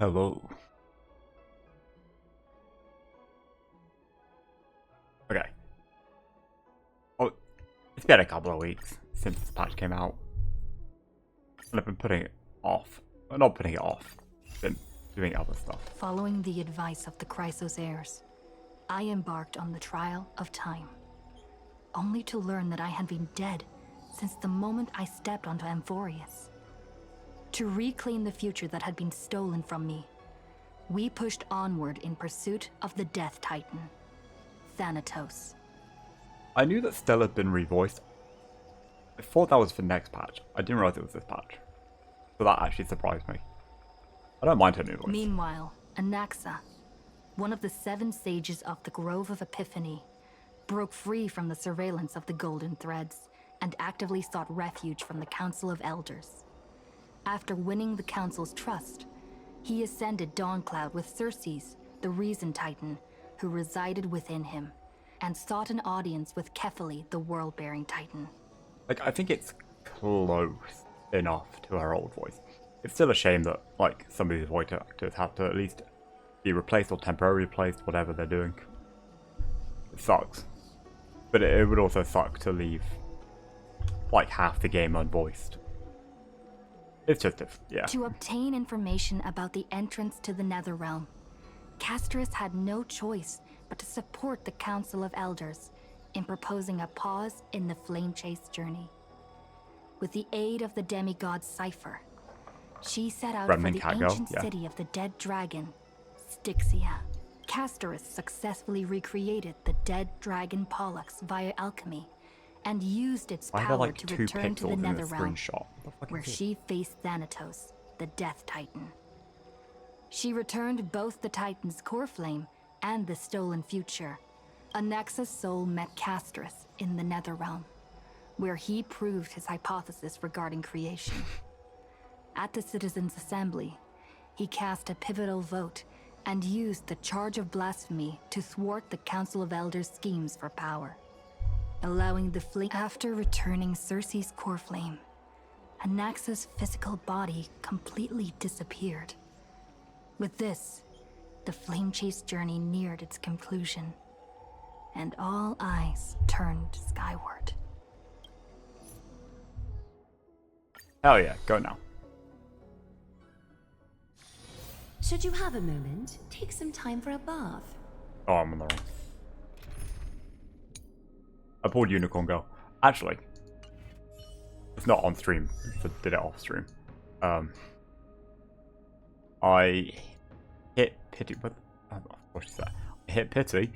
Hello. Okay. Oh, it's been a couple of weeks since this patch came out. And I've been putting it off. Well, not putting it off. Been doing other stuff. Following the advice of the Chrysos heirs, I embarked on the trial of time. Only to learn that I had been dead since the moment I stepped onto Amphorius. To reclaim the future that had been stolen from me, we pushed onward in pursuit of the Death Titan, Thanatos. I knew that Stella had been revoiced. I thought that was for next patch. I didn't realize it was this patch. So that actually surprised me. I don't mind her new voice. Meanwhile, Anaxa, one of the 7 sages of the Grove of Epiphany, broke free from the surveillance of the Golden Threads and actively sought refuge from the Council of Elders. After winning the Council's trust, he ascended Dawncloud with Circes, the Reason Titan, who resided within him, and sought an audience with Kefali, the World-Bearing Titan. Like, I think it's close enough to her old voice. It's still a shame that, like, some of these voice actors have to at least be replaced or temporarily replaced, whatever they're doing. It sucks. But it would also suck to leave, like, half the game unvoiced. It's just, yeah. To obtain information about the entrance to the Netherrealm, Casterus had no choice but to support the Council of Elders in proposing a pause in the flame chase journey. With the aid of the demigod Cypher, she set out Gremlin for the ancient city of the dead dragon, Styxia. Casterus successfully recreated the dead dragon Pollux via alchemy and used its power to return to the Netherrealm, where she faced Thanatos, the Death Titan. She returned both the Titan's core flame and the stolen future. Anaxa's soul met Casterus in the Netherrealm, where he proved his hypothesis regarding creation. At the Citizens' Assembly, he cast a pivotal vote and used the charge of blasphemy to thwart the Council of Elders' schemes for power, allowing the flame. After returning Circe's core flame, Anaxa's physical body completely disappeared. With this, the flame chase journey neared its conclusion, and all eyes turned skyward. Hell yeah, go now. Should you have a moment, take some time for a bath. Oh, I'm on the wrong. I pulled Unicorn Girl. Actually, it's not on stream, so did it off stream. I hit Pity, what is that? I hit Pity,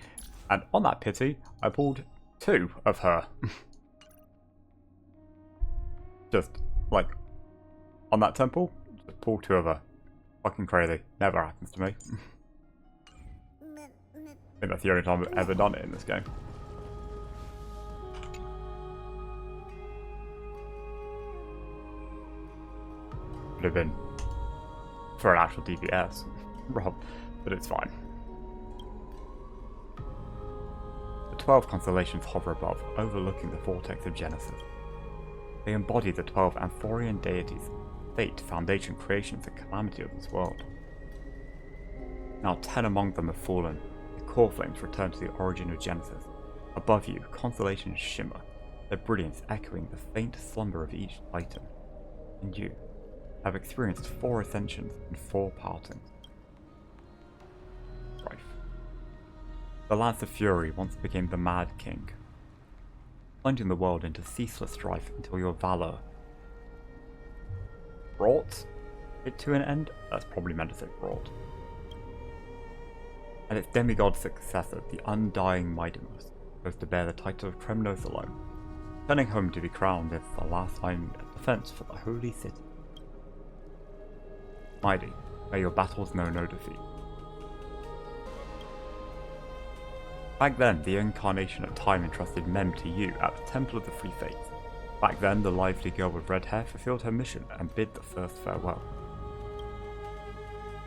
and on that Pity, I pulled 2 of her. Just, like, on that temple, just pull 2 of her. Fucking crazy. Never happens to me. I think that's the only time I've ever done it in this game. Would have been for an actual DPS, Rob, but it's fine. The 12 constellations hover above, overlooking the vortex of Genesis. They embody the 12 Amphorian deities, fate, foundation, creations, and calamity of this world. Now 10 among them have fallen. The core flames return to the origin of Genesis. Above you, constellations shimmer, their brilliance echoing the faint slumber of each titan. And you have experienced 4 ascensions and 4 partings. Strife. The Lance of Fury once became the Mad King, plunging the world into ceaseless strife until your valor brought it to an end. That's probably meant to say brought. And its demigod successor, the undying Mightymost, goes to bear the title of Kremnos alone, turning home to be crowned as the last line of defense for the holy city. Mighty, may your battles know no defeat. Back then, the incarnation of time entrusted Mem to you at the Temple of the Free Fates. Back then, the lively girl with red hair fulfilled her mission and bid the first farewell.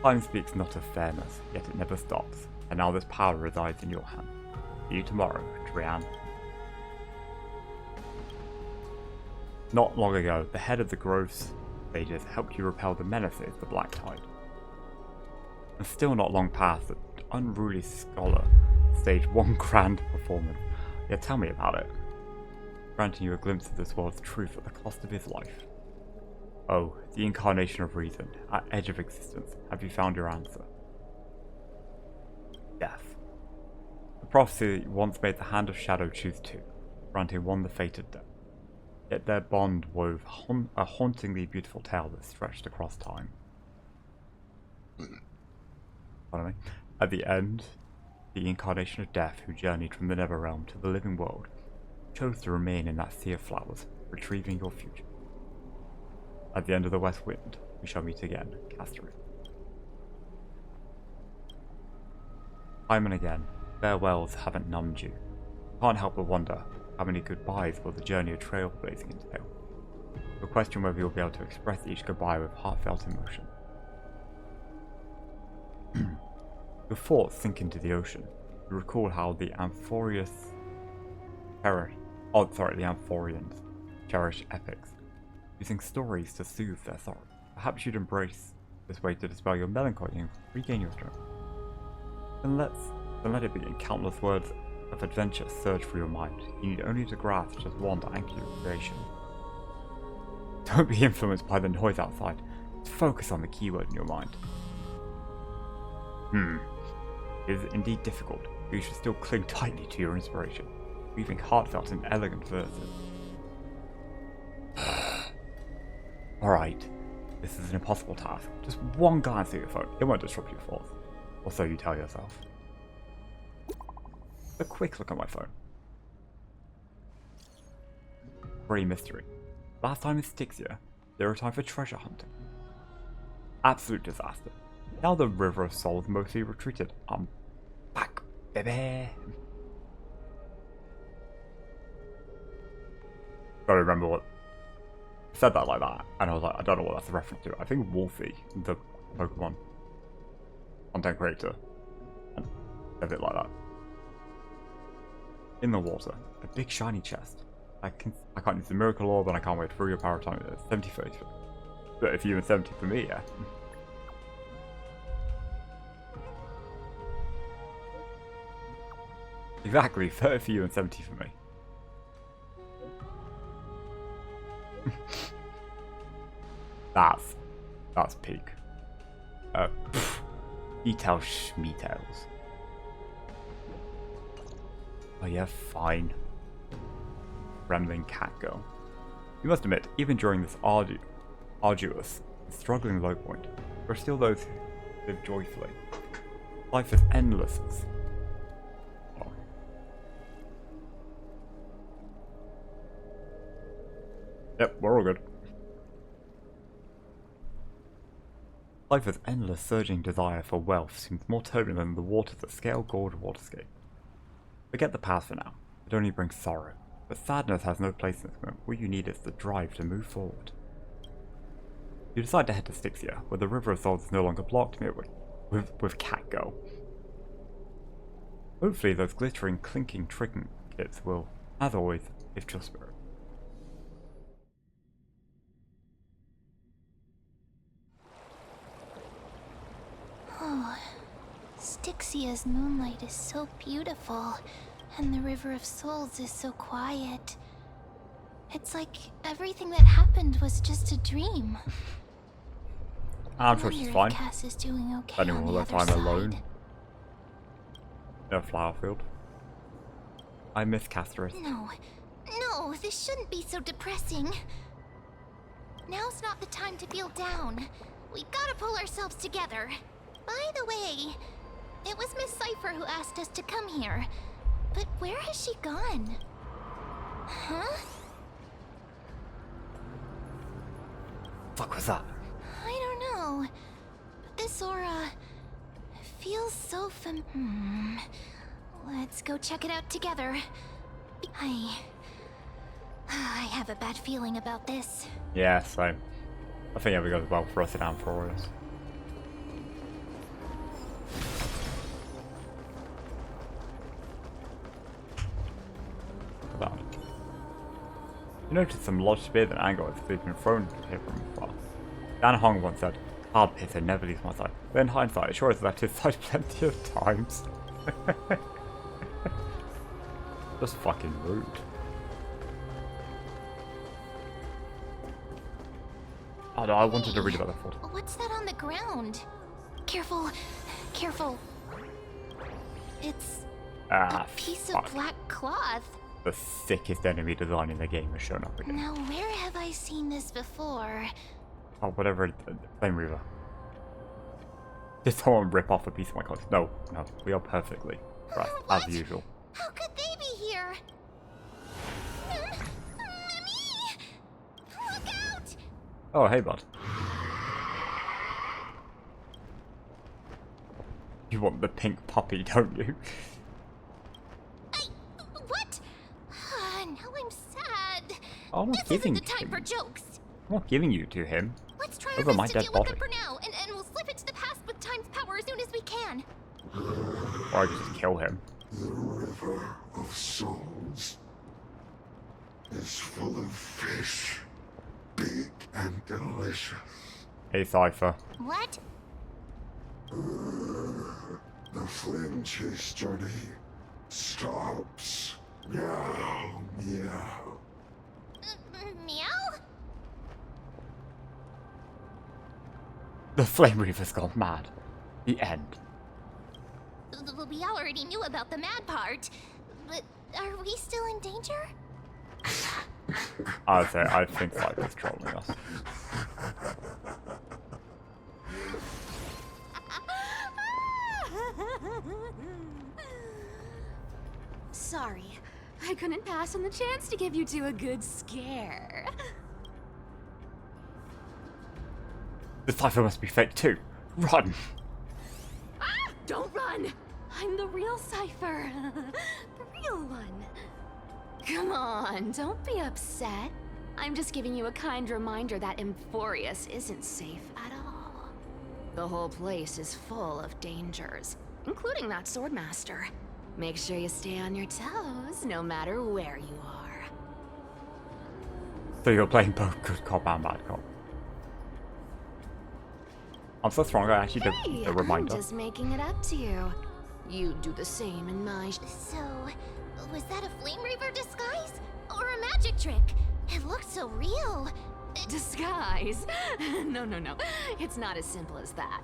Time speaks not of fairness, yet it never stops, and now this power resides in your hand. See you tomorrow, Drian. Not long ago, the head of the Grove's sages helped you repel the menaces of the Black Tide. And still not long past, the unruly scholar staged one grand performance. Yeah, tell me about it. Granting you a glimpse of this world's truth at the cost of his life. Oh, the incarnation of reason, at edge of existence, have you found your answer? Death. The prophecy once made the hand of shadow choose two, granting one the fate of death. Yet their bond wove a hauntingly beautiful tale that stretched across time. Pardon me. At the end, the incarnation of death who journeyed from the nether realm to the living world chose to remain in that sea of flowers, retrieving your future. At the end of the west wind, we shall meet again, Castor. Time and again, farewells haven't numbed you. Can't help but wonder how many goodbyes will the journey of trailblazing entail. The question whether you'll be able to express each goodbye with heartfelt emotion. Your thoughts sink into the ocean. You recall how the Amphorians cherish epics, using stories to soothe their sorrow. Perhaps you'd embrace this way to dispel your melancholy and regain your strength. Then let it begin. Countless words of adventure surge through your mind. You need only to grasp just one to anchor your creation. Don't be influenced by the noise outside. Just focus on the keyword in your mind. It is indeed difficult, but you should still cling tightly to your inspiration, weaving heartfelt and elegant verses. Alright, this is an impossible task. Just one glance at your phone. It won't disrupt your thoughts. Or so you tell yourself. A quick look at my phone. Free mystery. Last time in Styxia, zero time for treasure hunting. Absolute disaster. Now the River of Souls mostly retreated. I'm back, baby. Gotta remember what I said that like that, and I was like, I don't know what that's a reference to. I think Wolfie, the Pokemon content creator, and said it like that. In the water, a big shiny chest. I can't use the miracle orb, and I can't wait for your power time. 70 30. But if you and 70 for me, yeah. Exactly, 30 for you and 70 for me. That's peak. Details schmeetails. Oh yeah, fine. Gremlin cat girl. You must admit, even during this arduous and struggling low point, there are still those who live joyfully. Life is endless. Oh. Yep, we're all good. Life with endless surging desire for wealth seems more turbulent than the waters of Scale Gorge waterscape. Forget the past for now. It only brings sorrow. But sadness has no place in this moment. What you need is the drive to move forward. You decide to head to Styxia, where the River of Souls is no longer blocked with Cat Girl. Hopefully those glittering, clinking trinkets will, as always, lift your spirit. Oh, Styxia's moonlight is so beautiful, and the River of Souls is so quiet. It's like everything that happened was just a dream. I'm sure she's fine. Cass is doing okay. Spending all her time alone in a flower field. I miss Castor. No, this shouldn't be so depressing. Now's not the time to feel down. We gotta pull ourselves together. By the way, it was Miss Cypher who asked us to come here. But where has she gone? Huh? Fuck was that? I don't know. But this aura feels so Let's go check it out together. I have a bad feeling about this. Yeah, same. I think it goes well for us in Amphorians. About it. You notice some lodged spear that Ango has been thrown here from afar. Dan Hong once said, Hard pisser never leaves my side. But in hindsight, it sure has left his side plenty of times. Just fucking rude. Oh no, I wanted to read about the fort. What's that on the ground? Careful, careful. It's a piece of black cloth. The sickest enemy design in the game has shown up again. Now, where have I seen this before? Oh, whatever, Flame Reaver. Did someone rip off a piece of my cloth? No, no, we are perfectly dressed, as usual. How could they be here? Mommy! Look out! Oh, hey, bud. You want the pink puppy, don't you? What? Now I'm sad. Oh, I'm not giving This isn't the time for jokes. I'm not giving you to him. Let's try Over our my best to dead deal body. with them for now, and we'll slip into the past with time's power as soon as we can. Or I could just kill him. The river of souls is full of fish, big and delicious. Hey, Cypher. What? The flame chase journey stops now. Meow. Meow? The Flame Reaver's gone mad. The end. We already knew about the mad part, but are we still in danger? I think Cypher's trolling us. Sorry, I couldn't pass on the chance to give you two a good scare. The Cypher must be fake too. Run! Ah! Don't run! I'm the real Cypher. The real one. Come on, don't be upset. I'm just giving you a kind reminder that Emphorius isn't safe at all. The whole place is full of dangers, including that swordmaster. Make sure you stay on your toes, no matter where you are. So you're playing both good cop and bad cop. I'm so strong, I actually did the reminder. I'm just making it up to you. You do the same in my... So, was that a Flame Reaver disguise? Or a magic trick? It looked so real. Disguise? No. It's not as simple as that.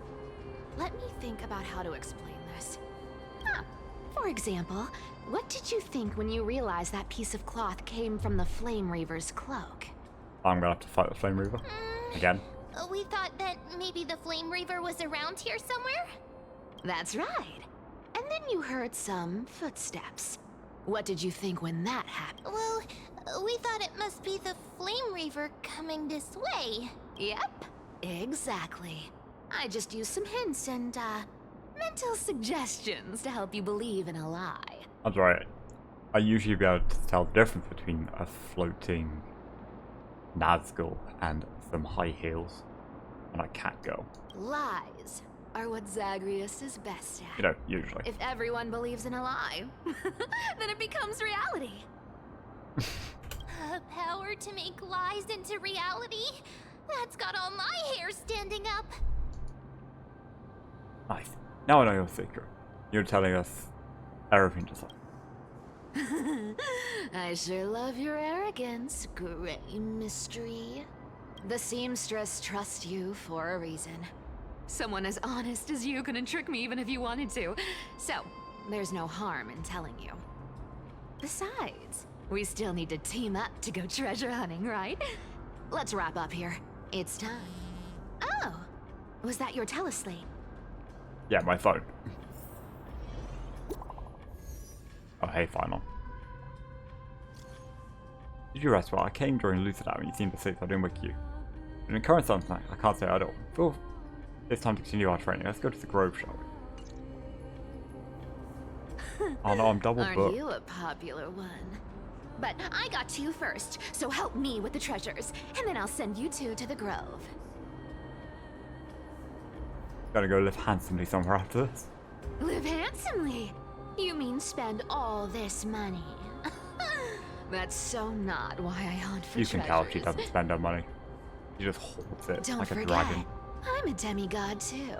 Let me think about how to explain this. For example, what did you think when you realized that piece of cloth came from the Flame Reaver's cloak? I'm gonna have to fight the Flame Reaver. Again. We thought that maybe the Flame Reaver was around here somewhere? That's right. And then you heard some footsteps. What did you think when that happened? Well, we thought it must be the Flame Reaver coming this way. Yep, exactly. I just used some hints and, mental suggestions to help you believe in a lie. That's right. I usually be able to tell the difference between a floating Nazgul and some high heels and a cat girl. Lies are what Zagreus is best at. You know, usually. If everyone believes in a lie, then it becomes reality. Power to make lies into reality? That's got all my hair standing up. Nice. Now I know your secret. You're telling us everything just like. I sure love your arrogance, Grey Mystery. The seamstress trusts you for a reason. Someone as honest as you couldn't trick me even if you wanted to. So, there's no harm in telling you. Besides, we still need to team up to go treasure hunting, right? Let's wrap up here. It's time. Oh, was that your teleslate? Yeah, my phone. Oh, hey, final. Did you rest well? I came during lucid hour and you seemed asleep, so I didn't wake you. In the current sunlight, I can't say I don't. Feel it's time to continue our training. Let's go to the Grove, shall we? Oh no, I'm double booked. Aren't you a popular one? But I got to you first, so help me with the treasures, and then I'll send you two to the Grove. Gotta go live handsomely somewhere after this. Live handsomely? You mean spend all this money? That's so not why I hunt for You treasures. can tell she doesn't spend her money. She just hoards it Don't like a forget, dragon. I'm a demigod too.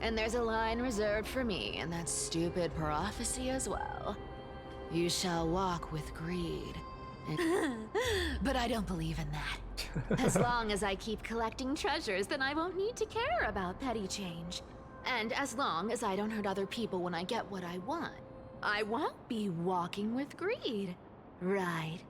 And there's a line reserved for me in that stupid prophecy as well. You shall walk with greed. But I don't believe in that. As long as I keep collecting treasures, then I won't need to care about petty change. And as long as I don't hurt other people when I get what I want, I won't be walking with greed. Right?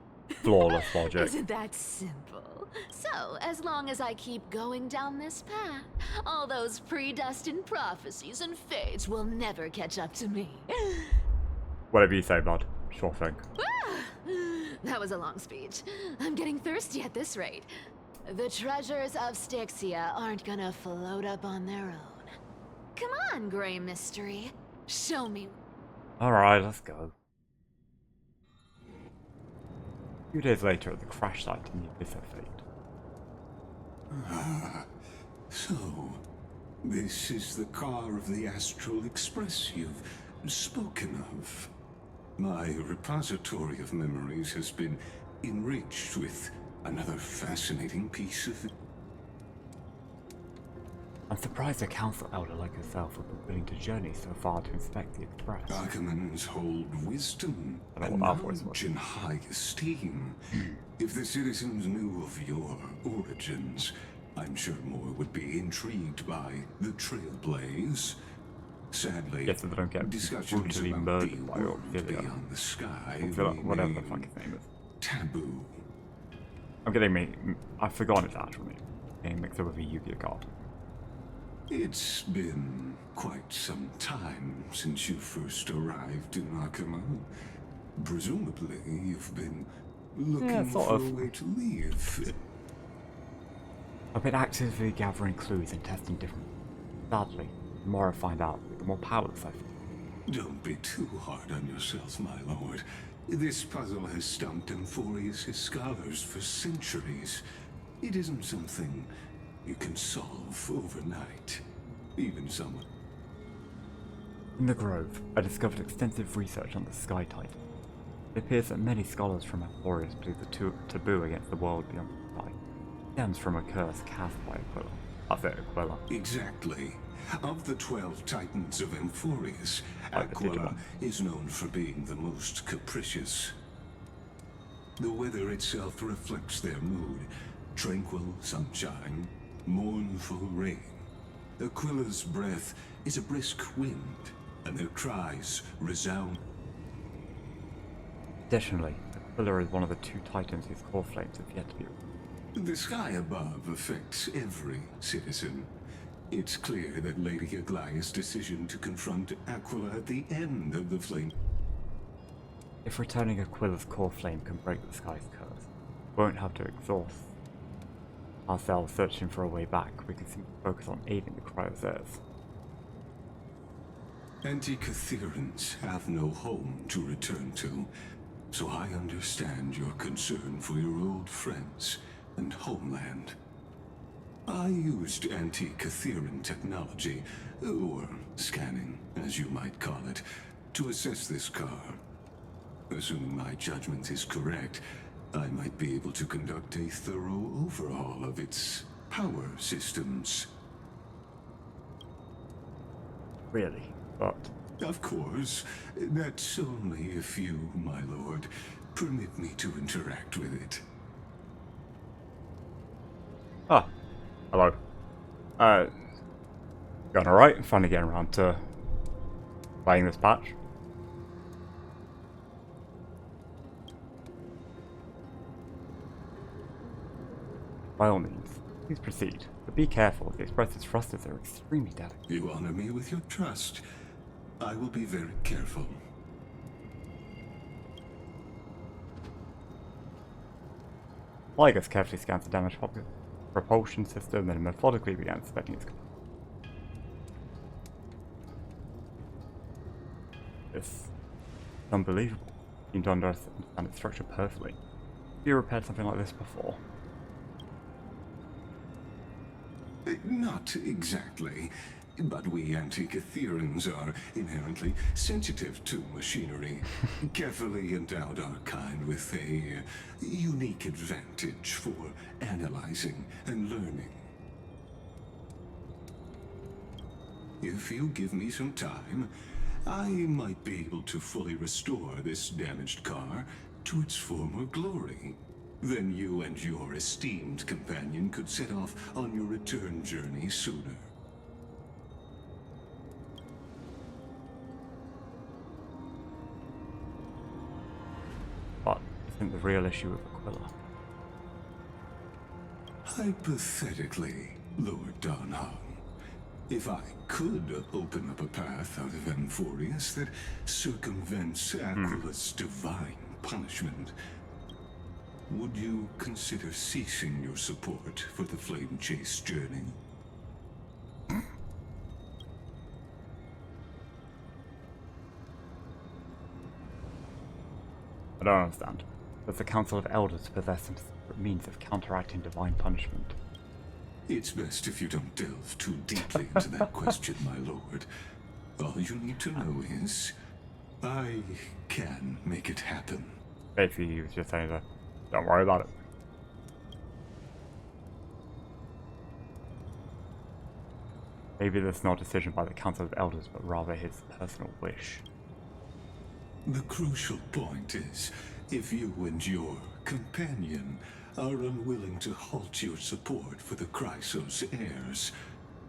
Flawless logic. Isn't that simple? So, as long as I keep going down this path, all those predestined prophecies and fates will never catch up to me. Whatever you say, bud. Sure thing. That was a long speech. I'm getting thirsty at this rate. The treasures of Styxia aren't gonna float up on their own. Come on, Grey Mystery. Show me. Alright, let's go. A few days later at the crash site in the Abyss of Fate. Ah, so this is the car of the Astral Express you've spoken of. My repository of memories has been enriched with another fascinating piece of... I'm surprised a council elder like yourself would be willing to journey so far to inspect the Express. Archimans hold wisdom I don't and know what that voice was. knowledge in high esteem. If the citizens knew of your origins, I'm sure more would be intrigued by the Trailblaze. Sadly, Yes, so they don't get discussions brutally about murdered the by world Auxilia. beyond the sky Whatever the remain fuck his name is. taboo. I'm getting me. I've forgotten his actual name. Getting mixed up with a Yu-Gi-Oh card. It's been quite some time since you first arrived in Akama. Presumably, you've been looking sort for of. a way to leave. I've been actively gathering clues and testing different. Sadly, the more I find out, the more powerless I feel. Don't be too hard on yourself, my lord. This puzzle has stumped Amphorius' scholars for centuries. It isn't something you can solve overnight. Even someone... In the Grove, I discovered extensive research on the Sky Titan. It appears that many scholars from Amphorius believe the taboo against the world beyond the sky stems from a curse cast by Aquila. That's it, Aquila. Exactly. Of the 12 Titans of Amphorius, Like the Digimon. Aquila is known for being the most capricious. The weather itself reflects their mood. Tranquil sunshine, mournful rain. Aquila's breath is a brisk wind, and their cries resound. Additionally, Aquila is one of the 2 titans whose core flames have yet to be revealed. The sky above affects every citizen. It's clear that Lady Aglaya's decision to confront Aquila at the end of the flame... If returning Aquila's core flame can break the sky's curse, we won't have to exhaust ourselves searching for a way back. We can simply focus on aiding the Cryosers. Anti-Catherians have no home to return to, so I understand your concern for your old friends and homeland. I used anti-Catherian technology, or scanning, as you might call it, to assess this car. Assuming my judgment is correct, I might be able to conduct a thorough overhaul of its power systems. Really, but Of course, that's only if you, my lord, permit me to interact with it. ah, hello. Going alright? Finally getting around to playing this patch. By all means, please proceed, but be careful. The Express's thrusters are extremely delicate. You honor me with your trust. I will be very careful. Ligus carefully scans the damaged propulsion system and methodically began inspecting its... It's unbelievable. Seemed to understand its structure perfectly. Have you repaired something like this before? Not exactly, but we anti-Catherians are inherently sensitive to machinery. Carefully endowed our kind with a unique advantage for analyzing and learning. If you give me some time, I might be able to fully restore this damaged car to its former glory. Then you and your esteemed companion could set off on your return journey sooner. But isn't the real issue with Aquila? Hypothetically, Lord Donhong, if I could open up a path out of Amphorius that circumvents Aquila's divine punishment, would you consider ceasing your support for the Flame Chase journey? I don't understand. Does the Council of Elders possess some secret means of counteracting divine punishment? It's best if you don't delve too deeply into that question, my lord. All you need to know is, I can make it happen. Basically, he was just saying that, don't worry about it. Maybe there's no decision by the Council of Elders, but rather his personal wish. The crucial point is, if you and your companion are unwilling to halt your support for the Chrysos heirs,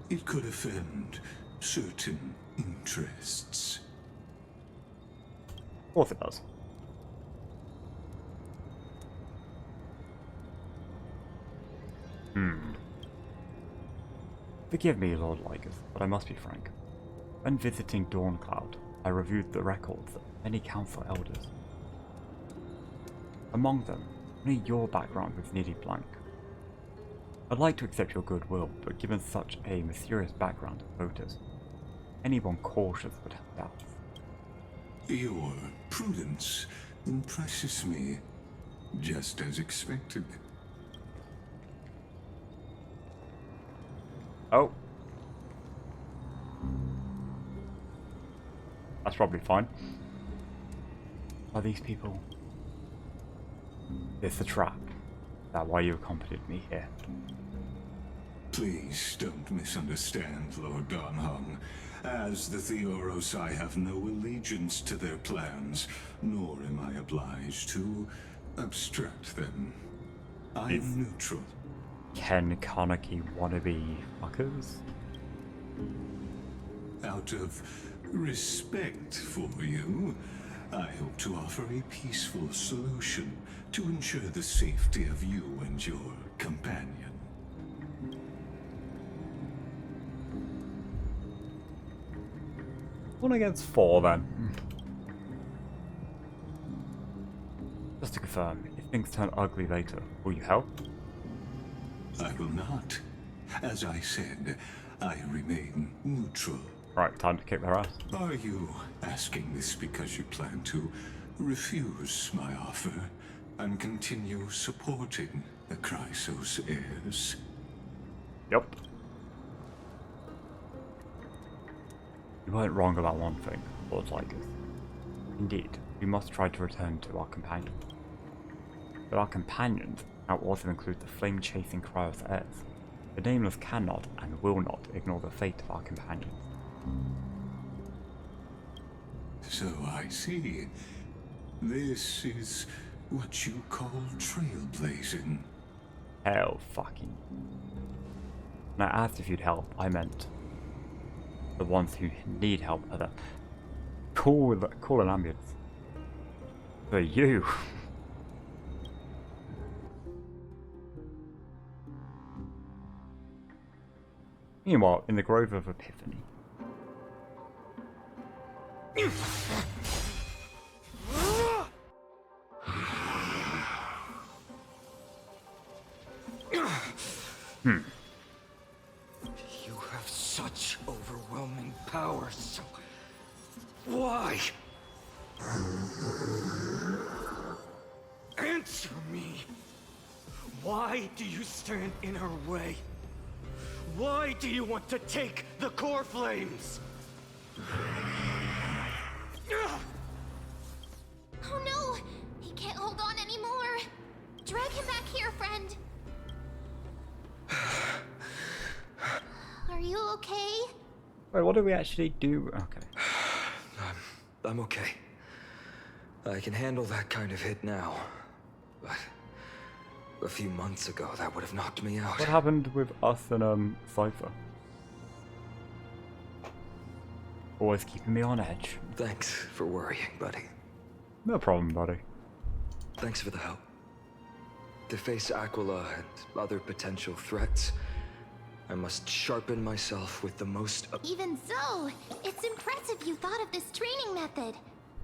it could offend certain interests. Of course it does. Forgive me, Lord Lygus, but I must be frank. When visiting Dawncloud, I reviewed the records of many council elders. Among them, only your background was nearly blank. I'd like to accept your goodwill, but given such a mysterious background of voters, anyone cautious would have doubts. Your prudence impresses me, just as expected. Oh. That's probably fine. Are these people? It's a trap. Is that why you accompanied me here? Please don't misunderstand, Lord Donhong. As the Theoros, I have no allegiance to their plans, nor am I obliged to obstruct them. I am neutral. Ken Kaneki wannabe fuckers? Out of respect for you, I hope to offer a peaceful solution to ensure the safety of you and your companion. 1 against 4 then. Just to confirm, if things turn ugly later, will you help? I will not. As I said, I remain neutral. Right, time to kick their ass. Are you asking this because you plan to refuse my offer and continue supporting the Chrysos heirs? Yup. You weren't wrong about one thing, Lord Lygus. Indeed, we must try to return to our companions. But our companions now also include the flame-chasing Chrysos heirs. The Nameless cannot and will not ignore the fate of our companions. So I see. This is what you call trailblazing. Hell fucking. When I asked if you'd help, I meant the ones who need help are the call an ambulance. For you. Meanwhile, in the Grove of Epiphany. You have such overwhelming power, so why? Answer me. Why do you stand in her way? Why do you want to take the core flames? Oh no! He can't hold on anymore! Drag him back here, friend! Are you okay? Wait, what do we actually do? Okay. I'm okay. I can handle that kind of hit now. But a few months ago, that would have knocked me out. What happened with us and Cypher? Always keeping me on edge. Thanks for worrying, buddy. No problem, buddy. Thanks for the help. To face Aquila and other potential threats, I must sharpen myself with the most... Even so, it's impressive you thought of this training method.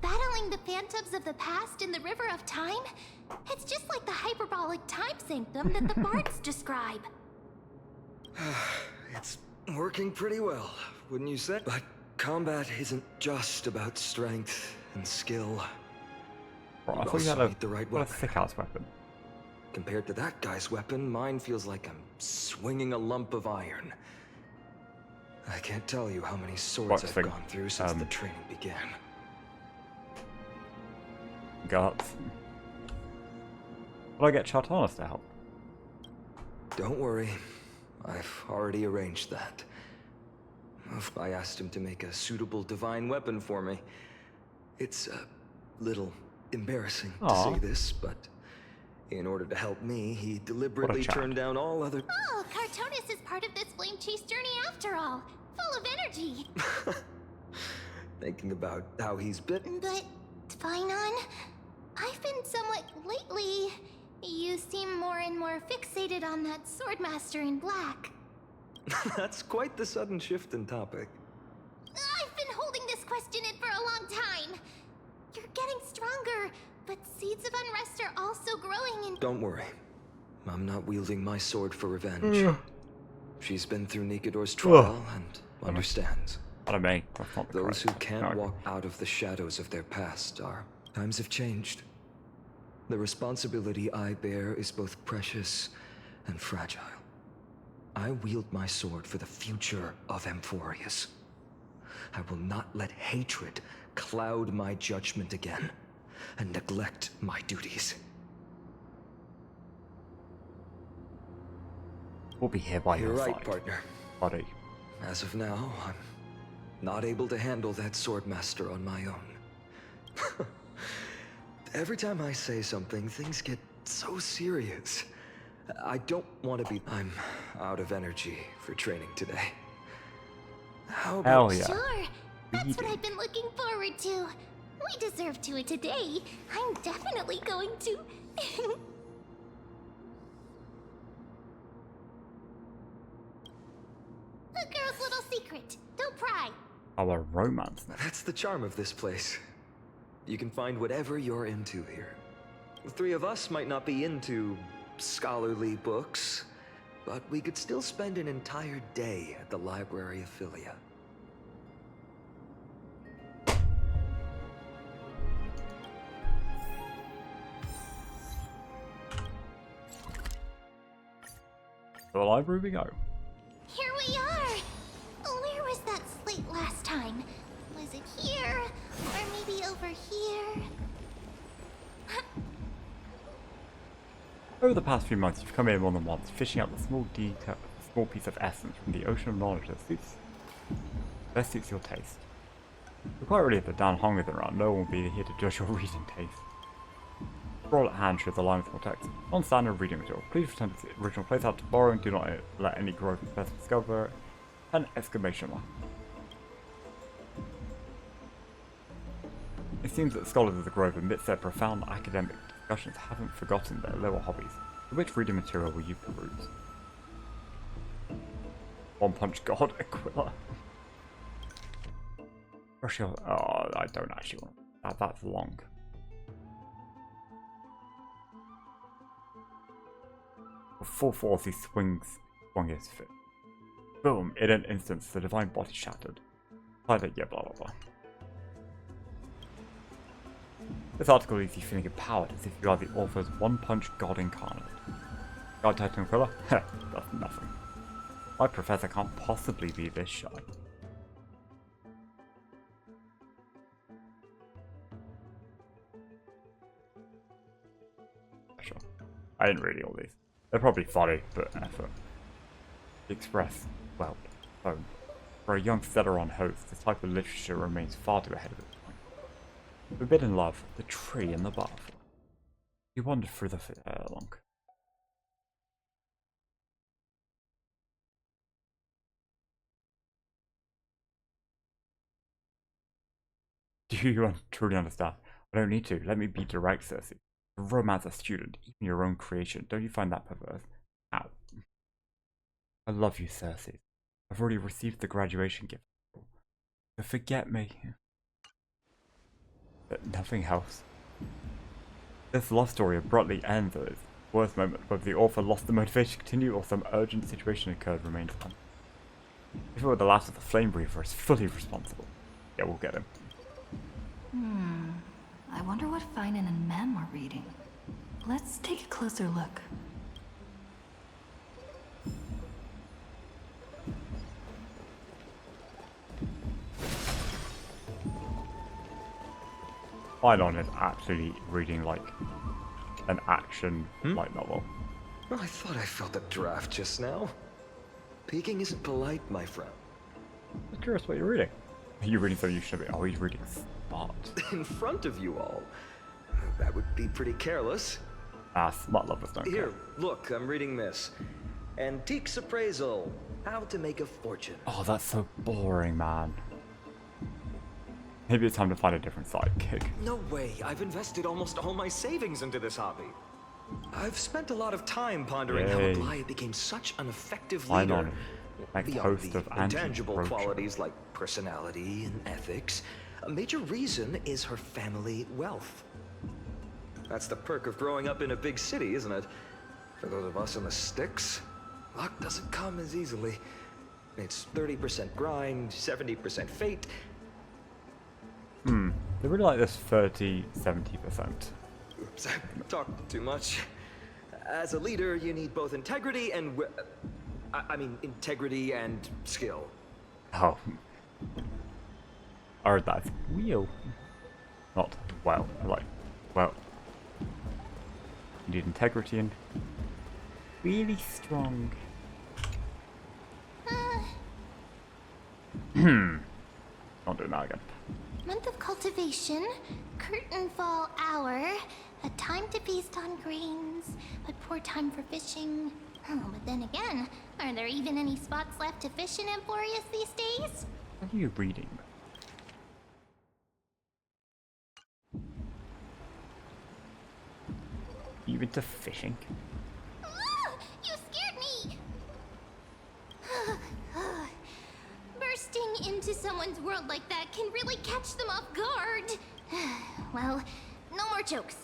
Battling the phantoms of the past in the River of Time? It's just like the hyperbolic time sanctum that the bards describe. It's working pretty well, wouldn't you say? But combat isn't just about strength and skill. Bro, I You thought you had also need the right a weapon. thick-ass weapon. Compared to that guy's weapon, mine feels like I'm swinging a lump of iron. I can't tell you how many swords I've gone through since the training began. Guts. Will I get Chartanis to help? Don't worry. I've already arranged that. I asked him to make a suitable divine weapon for me. It's a little embarrassing to say this, but in order to help me, he deliberately turned down all other... Oh, Cartonis is part of this flame chase journey after all. Full of energy. Thinking about how he's been... But, Tvinon, I've been somewhat lately... You seem more and more fixated on that Swordmaster in black. That's quite the sudden shift in topic. I've been holding this question in for a long time. You're getting stronger, but seeds of unrest are also growing in... Don't worry. I'm not wielding my sword for revenge. She's been through Nikador's trial and understands. What I mean, Those who can't walk out of the shadows of their past are... Times have changed. The responsibility I bear is both precious and fragile. I wield my sword for the future of Amphorius. I will not let hatred cloud my judgment again and neglect my duties. We'll be here by your You're side, right, partner. buddy. As of now, I'm not able to handle that Swordmaster on my own. Every time I say something, things get so serious. I don't want to be... I'm out of energy for training today. How about... Hell yeah. Sure, that's what I've been looking forward to. We deserve to it today. I'm definitely going to... A girl's little secret. Don't pry. Our romance. That's the charm of this place. You can find whatever you're into here. The three of us might not be into scholarly books, but we could still spend an entire day at the Library of Philia. To the library we go. Here we are! Where was that slate last time? Was it here? Or maybe over here? Over the past few months, you've come here more than once, fishing out the small piece of essence from the ocean of knowledge that best suits your taste. You're quite ready that Dan Hong isn't around. No one will be here to judge your reading taste. Scroll at hand shows the line with more text. Non-standard reading material. Please return to the original place after borrowing. Do not let any growth best discover it. An exclamation mark. It seems that scholars of the Grove, amidst their profound academic discussions, haven't forgotten their lower hobbies. So which reading material will you peruse? One Punch God, Aquila. Brush your... Oh, I don't actually want that. That's long. For full force, he swung his fist. Boom! In an instant, the divine body shattered. Yeah, blah blah blah. This article leaves you feeling empowered, as if you are the author's one-punch god incarnate. God Titan Aquila? Heh, that's nothing. My professor can't possibly be this shy. Sure. I didn't read all these. They're probably funny, but effort. Express, well, phone, For a young Celeron host, this type of literature remains far too ahead of its time. Forbidden Love, The Tree and the Butterfly. He wandered through the along. Do you truly understand? I don't need to. Let me be direct, Cersei. A romance a student, even your own creation. Don't you find that perverse? Ow. I love you, Cersei. I've already received the graduation gift. So forget me. But nothing else. This love story abruptly ends at its worst moment. Whether the author lost the motivation to continue or some urgent situation occurred remains unknown. If it were the last of the Flame Breather is fully responsible. Yeah, we'll get him. I wonder what Finan and Mem are reading. Let's take a closer look. Finan is actually reading like an action light novel. I thought I felt a draft just now. Peeking isn't polite, my friend. I'm curious what you're reading. Are you reading something you should be? Oh, he's reading Smart. In front of you all. That would be pretty careless. Smart lovers don't care. Here, look, I'm reading this. Antiques Appraisal. How to make a fortune. Oh, that's so boring, man. Maybe it's time to find a different sidekick. No way. I've invested almost all my savings into this hobby. I've spent a lot of time pondering how Aglaia became such an effective leader. Beyond the intangible qualities like personality and ethics, a major reason is her family wealth. That's the perk of growing up in a big city, isn't it? For those of us in the sticks, luck doesn't come as easily. It's 30% grind, 70% fate. They really like this 30-70%. Oops, I talked too much. As a leader, you need both integrity and integrity and skill. Oh. Or that's wheel. Not well, like, well. You need integrity and really strong. Not doing that again. Month of cultivation, curtain fall hour, a time to feast on grains, but poor time for fishing. Oh, but then again, are there even any spots left to fish in Emporius these days? What are you reading? You into fishing? You scared me! Bursting into someone's world like that can really catch them off guard. Well, no more jokes.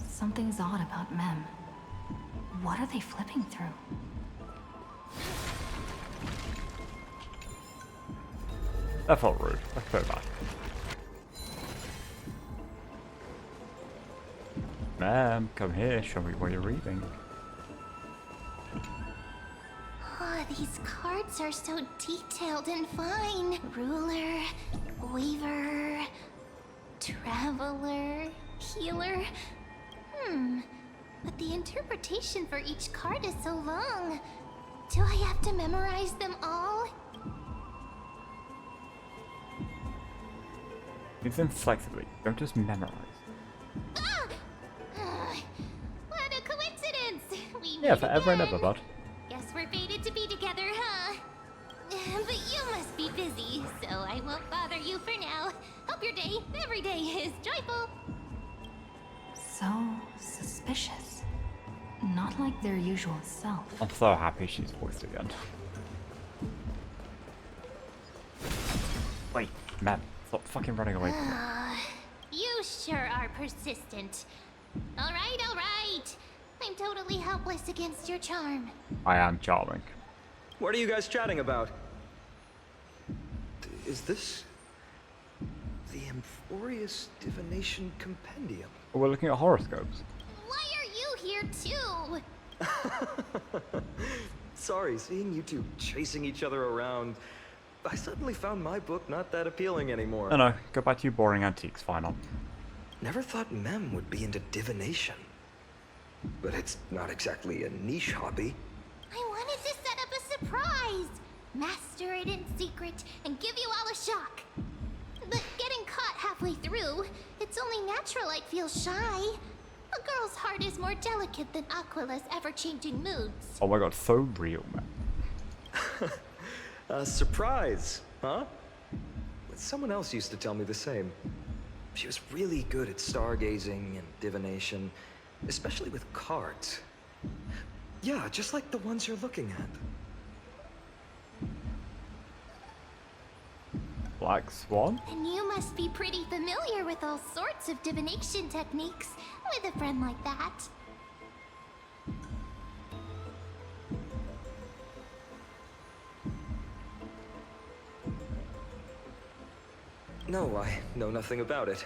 Something's odd about Mem. What are they flipping through? That felt rude. Let's go back. Ma'am, come here, show me what you're reading. Oh, these cards are so detailed and fine. Ruler, weaver, traveler, healer. But the interpretation for each card is so long. Do I have to memorize them all? Use them flexibly, don't just memorize. What a coincidence! We Yeah, meet forever and again. ever, bud. Guess we're fated to be together, huh? But you must be busy, so I won't bother you for now. Hope your day, every day, is joyful. So suspicious. Not like their usual self. I'm so happy she's voiced again. Wait, man, stop fucking running away from me. You sure are persistent. All right. I'm totally helpless against your charm. I am charming. What are you guys chatting about? Is this the Emporius Divination Compendium? Oh, we're looking at horoscopes. Why are you here too? Sorry, seeing you two chasing each other around, I suddenly found my book not that appealing anymore. No, go back to your boring antiques, final. Never thought Mem would be into divination. But it's not exactly a niche hobby. I wanted to set up a surprise. master it in secret, and give you all a shock. But getting caught halfway through, it's only natural I'd feel shy. A girl's heart is more delicate than Aquila's ever-changing moods. Oh my god, so real, man. A surprise, huh? Someone else used to tell me the same. She was really good at stargazing and divination, especially with cards. Yeah, just like the ones you're looking at. Black Swan? And you must be pretty familiar with all sorts of divination techniques, with a friend like that. No, I know nothing about it.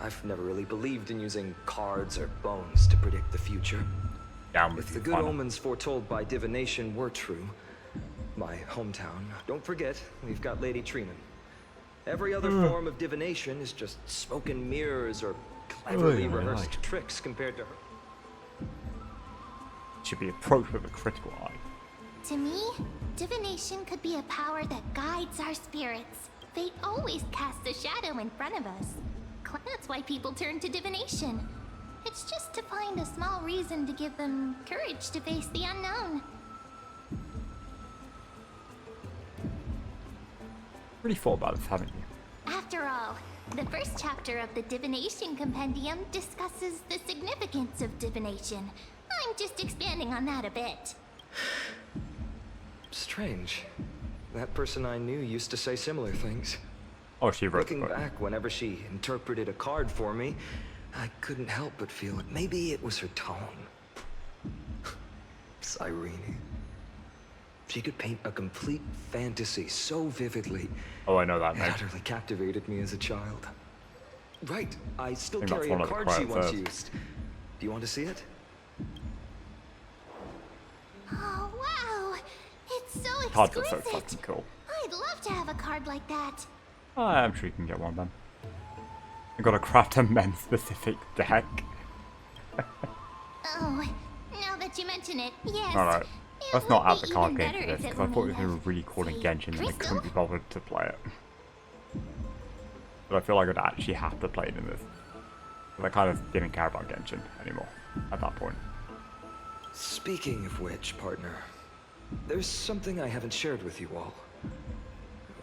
I've never really believed in using cards or bones to predict the future. If the good omens foretold by divination were true, my hometown, don't forget, we've got Lady Trina. Every other form of divination is just smoke and mirrors or cleverly rehearsed tricks compared to her. Should be approached with a critical eye. To me, divination could be a power that guides our spirits. Fate always casts a shadow in front of us. That's why people turn to divination. It's just to find a small reason to give them courage to face the unknown. Really thought about this, haven't you? After all, the first chapter of the Divination Compendium discusses the significance of divination. I'm just expanding on that a bit. Strange. That person I knew used to say similar things. Oh, she wrote Looking back, whenever she interpreted a card for me, I couldn't help but feel it. Maybe it was her tone. Cyrene. She could paint a complete fantasy so vividly. Oh, I know that It name. utterly captivated me as a child. Right, I still I think carry that's one a of the card she quiet once first. used. Do you want to see it? Oh, wow! It's so Cards are so exquisite! fucking cool. I'd love to have a card like that. I'm sure you can get one of them. I gotta craft a men specific deck. Oh, now that you mention it, yes. Alright, it let's would not add be the card even game better to if this, it because I were thought it made was going of, to really cool in say, Genshin and I crystal? couldn't be bothered to play it. But I feel like I'd actually have to play it in this. Because I kind of didn't care about Genshin anymore at that point. Speaking of which, partner, there's something I haven't shared with you all.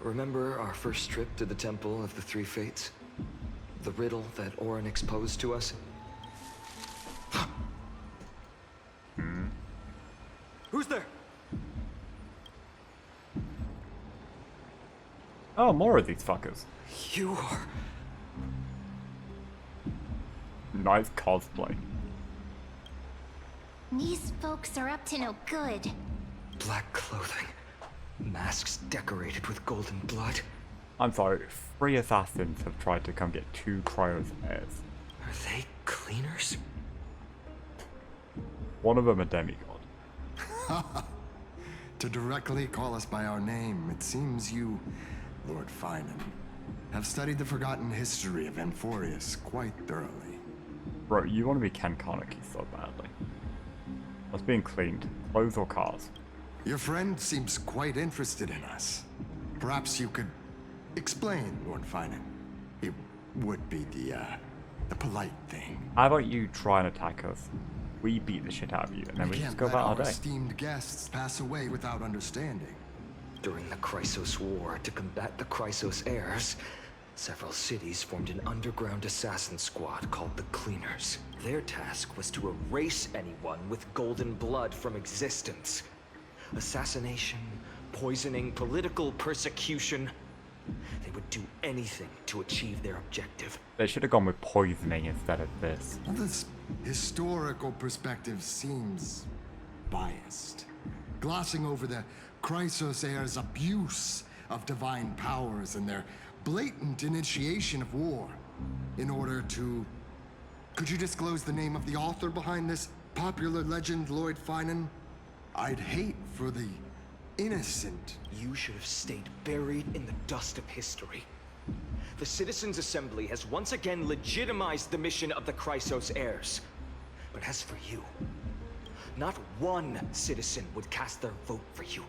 Remember our first trip to the Temple of the Three Fates? The riddle that Orynyx posed to us? Who's there? Oh, more of these fuckers. You are... Nice cosplay. These folks are up to no good. Black clothing. Masks decorated with golden blood. I'm sorry, 3 assassins have tried to come get 2 Cryo's heirs. Are they cleaners? One of them a demigod. To directly call us by our name, it seems you, Lord Finan, have studied the forgotten history of Amphorius quite thoroughly. Bro, you want to be Ken Kaneki so badly. What's being cleaned? Clothes or cars? Your friend seems quite interested in us. Perhaps you could explain, Lord Finan. It would be the polite thing. How about you try and attack us? We beat the shit out of you, and then we just go about our our day. esteemed guests pass away without understanding. During the Chrysos War, to combat the Chrysos heirs, several cities formed an underground assassin squad called the Cleaners. Their task was to erase anyone with golden blood from existence. Assassination, poisoning, political persecution. They would do anything to achieve their objective. They should have gone with poisoning instead of this. Well, this historical perspective seems biased, glossing over the Chrysos heirs' abuse of divine powers and their blatant initiation of war in order to... Could you disclose the name of the author behind this popular legend, Lord Finan? I'd hate for the innocent. You should have stayed buried in the dust of history. The Citizens' Assembly has once again legitimized the mission of the Chrysos heirs. But as for you, not one citizen would cast their vote for you.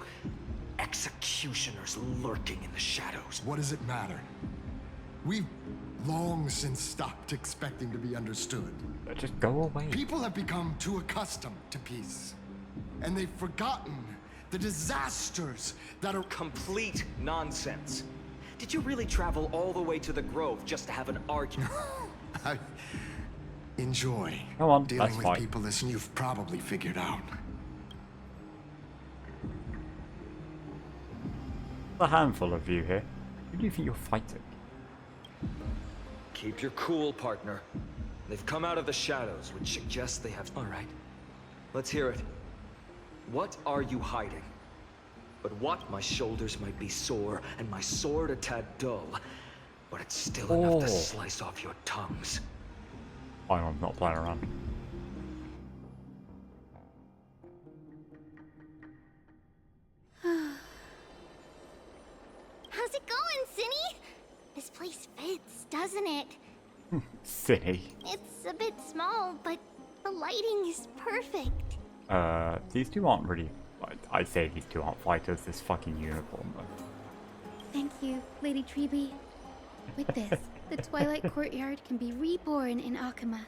executioners lurking in the shadows. What does it matter? We've long since stopped expecting to be understood. Just go away. People have become too accustomed to peace, and they've forgotten the disasters that are... Complete nonsense. Did you really travel all the way to the Grove just to have an argument? I enjoy Come on, dealing that's with fine. people as you've probably figured out. A handful of you here. Who do you think you're fighting? Keep your cool, partner. They've come out of the shadows, which suggests they have... All right. Let's hear it. What are you hiding? But what? My shoulders might be sore, and my sword a tad dull, but it's still enough to slice off your tongues. I'm not playing around. How's it going, Cinny? This place fits, doesn't it? Silly. It's a bit small, but the lighting is perfect. These two aren't really... I say these two aren't fighters, this fucking unicorn though. Thank you, Lady Treby. With this, the Twilight Courtyard can be reborn in Akama.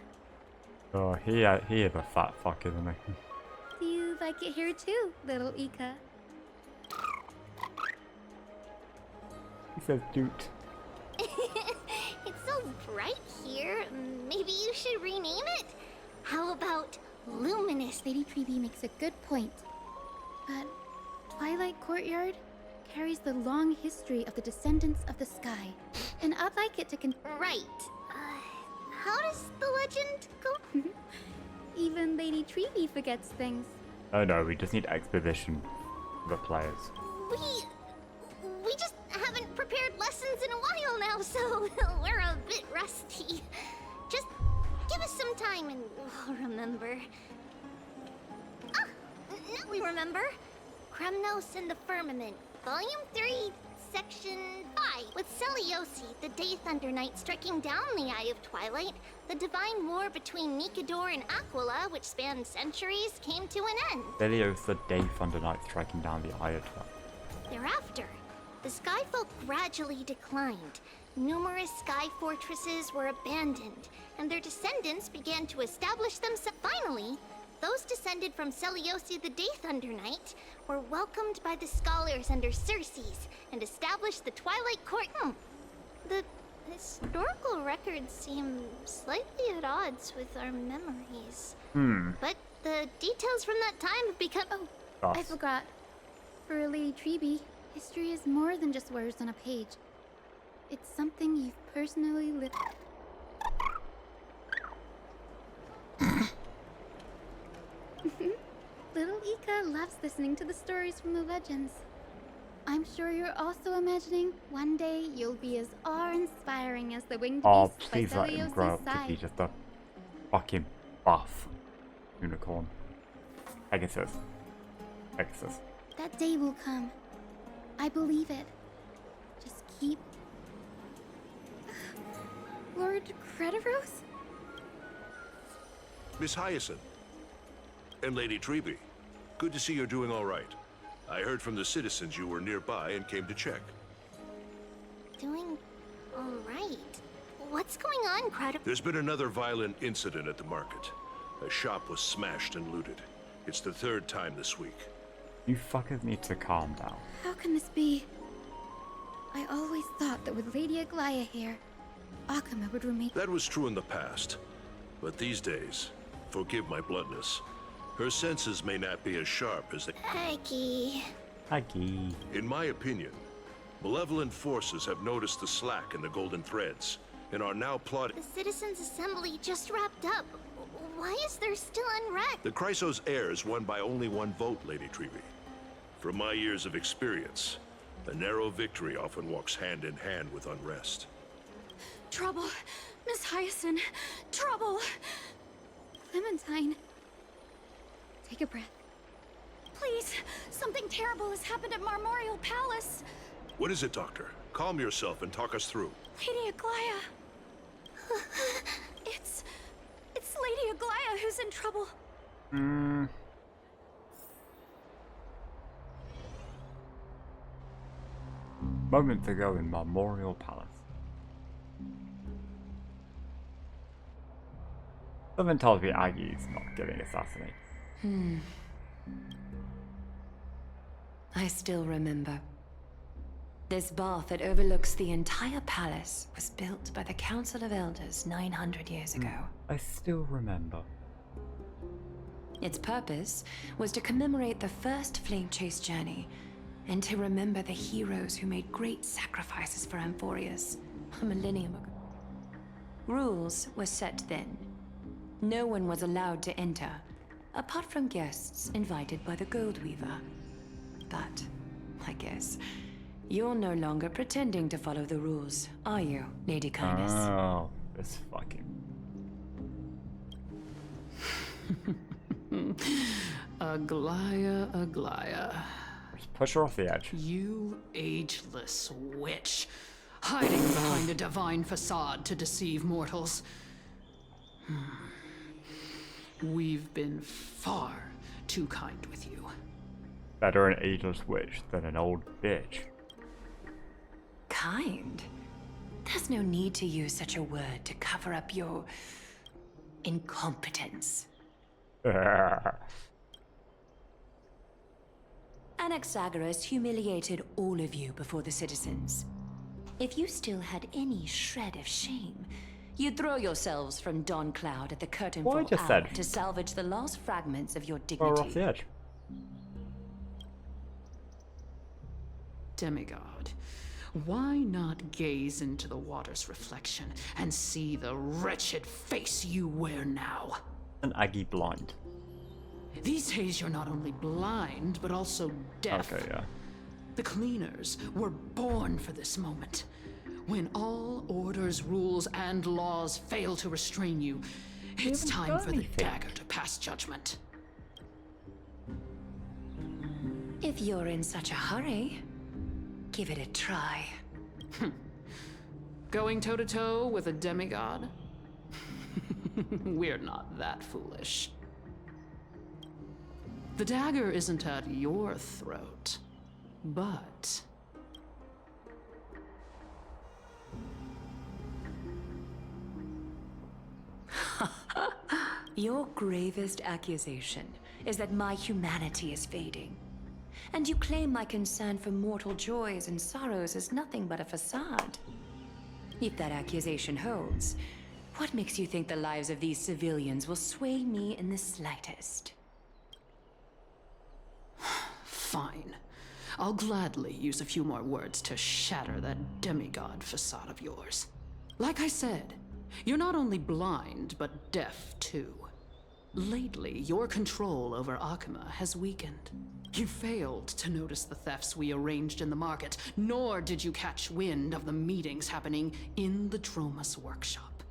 Oh, he is a fat fuck, isn't he? Do you like it here too, little Ika? He says dude. It's so bright here. Maybe you should rename it? How about Luminous? Lady Treby makes a good point. But Twilight Courtyard carries the long history of the descendants of the sky, and I'd like it to Right. How does the legend go? Even Lady Treby forgets things. Oh no, we just need exposition for the players. We just haven't prepared lessons in a while now, so we're a bit rusty. Just give us some time and we'll remember. Ah, now we remember. Kremnos and the Firmament, Volume 3, Section 5. With Seliosi, the Day Thunder Knight, striking down the Eye of Twilight, the divine war between Nikador and Aquila, which spanned centuries, came to an end. Delios, the Day Thunder Knight, striking down the Eye of Twilight. Thereafter, the Skyfolk gradually declined. Numerous sky fortresses were abandoned, and their descendants began to establish themselves. Finally, those descended from Seliosi the Day Thunder Knight were welcomed by the scholars under Circes and established the Twilight Court. The historical records seem slightly at odds with our memories. But the details from that time have become... Oh, I forgot. For Lady Treby, history is more than just words on a page. It's something you've personally lived. Little Ika loves listening to the stories from the legends. I'm sure you're also imagining one day you'll be as awe-inspiring as the winged beast by please let him grow Celios's up to be side. just a fucking buff unicorn. Pegasus. Pegasus. That day will come. I believe it. Just keep... Lord Crediros? Miss Hyacinth. And Lady Treby. Good to see you're doing all right. I heard from the citizens you were nearby and came to check. Doing all right. What's going on, Crediros? There's been another violent incident at the market. A shop was smashed and looted. It's the third time this week. You fuckers need to calm down. How can this be? I always thought that with Lady Aglaya here, Akama would remain... That was true in the past. But these days, forgive my bluntness, her senses may not be as sharp as they... Aggie. Aggie. In my opinion, malevolent forces have noticed the slack in the golden threads and are now plotting... The Citizens' Assembly just wrapped up. Why is there still unrest? The Chrysos heirs won by only one vote, Lady Treby. From my years of experience, a narrow victory often walks hand in hand with unrest. Trouble! Miss Hyacinth! Trouble! Clementine. Take a breath. Please! Something terrible has happened at Marmorial Palace! What is it, Doctor? Calm yourself and talk us through. Lady Aglaya! It's Lady Aglaya who's in trouble. Moments ago in Memorial Palace. Something tells me Aggie's not getting assassinated. I still remember. This bath that overlooks the entire palace was built by the Council of Elders 900 years ago. I still remember. Its purpose was to commemorate the first flame chase journey, and to remember the heroes who made great sacrifices for Amphorius a millennium ago. Rules were set then. No one was allowed to enter, apart from guests invited by the Goldweaver. But, I guess, you're no longer pretending to follow the rules, are you, Lady Kindness? Oh, this fucking... Aglaia. Just push her off the edge. You ageless witch, hiding behind a divine facade to deceive mortals. We've been far too kind with you. Better an ageless witch than an old bitch. Kind? There's no need to use such a word to cover up your... incompetence. Anaxagoras humiliated all of you before the citizens. If you still had any shred of shame, you'd throw yourselves from Dawn Cloud at the curtain Well, I fall just hour said- to salvage the last fragments of your Throw her off dignity. the edge. Demigod, why not gaze into the water's reflection and see the wretched face you wear now? An Aggie blind. These days you're not only blind, but also deaf. Okay, yeah. The cleaners were born for this moment. When all orders, rules, and laws fail to restrain you, it's time for the dagger to pass judgment. If you're in such a hurry, give it a try. Going toe-to-toe with a demigod? We're not that foolish. The dagger isn't at your throat, but... Your gravest accusation is that my humanity is fading. And you claim my concern for mortal joys and sorrows is nothing but a facade. If that accusation holds, what makes you think the lives of these civilians will sway me in the slightest? Fine. I'll gladly use a few more words to shatter that demigod facade of yours. Like I said, you're not only blind, but deaf too. Lately, your control over Akuma has weakened. You failed to notice the thefts we arranged in the market, nor did you catch wind of the meetings happening in the Dromus workshop.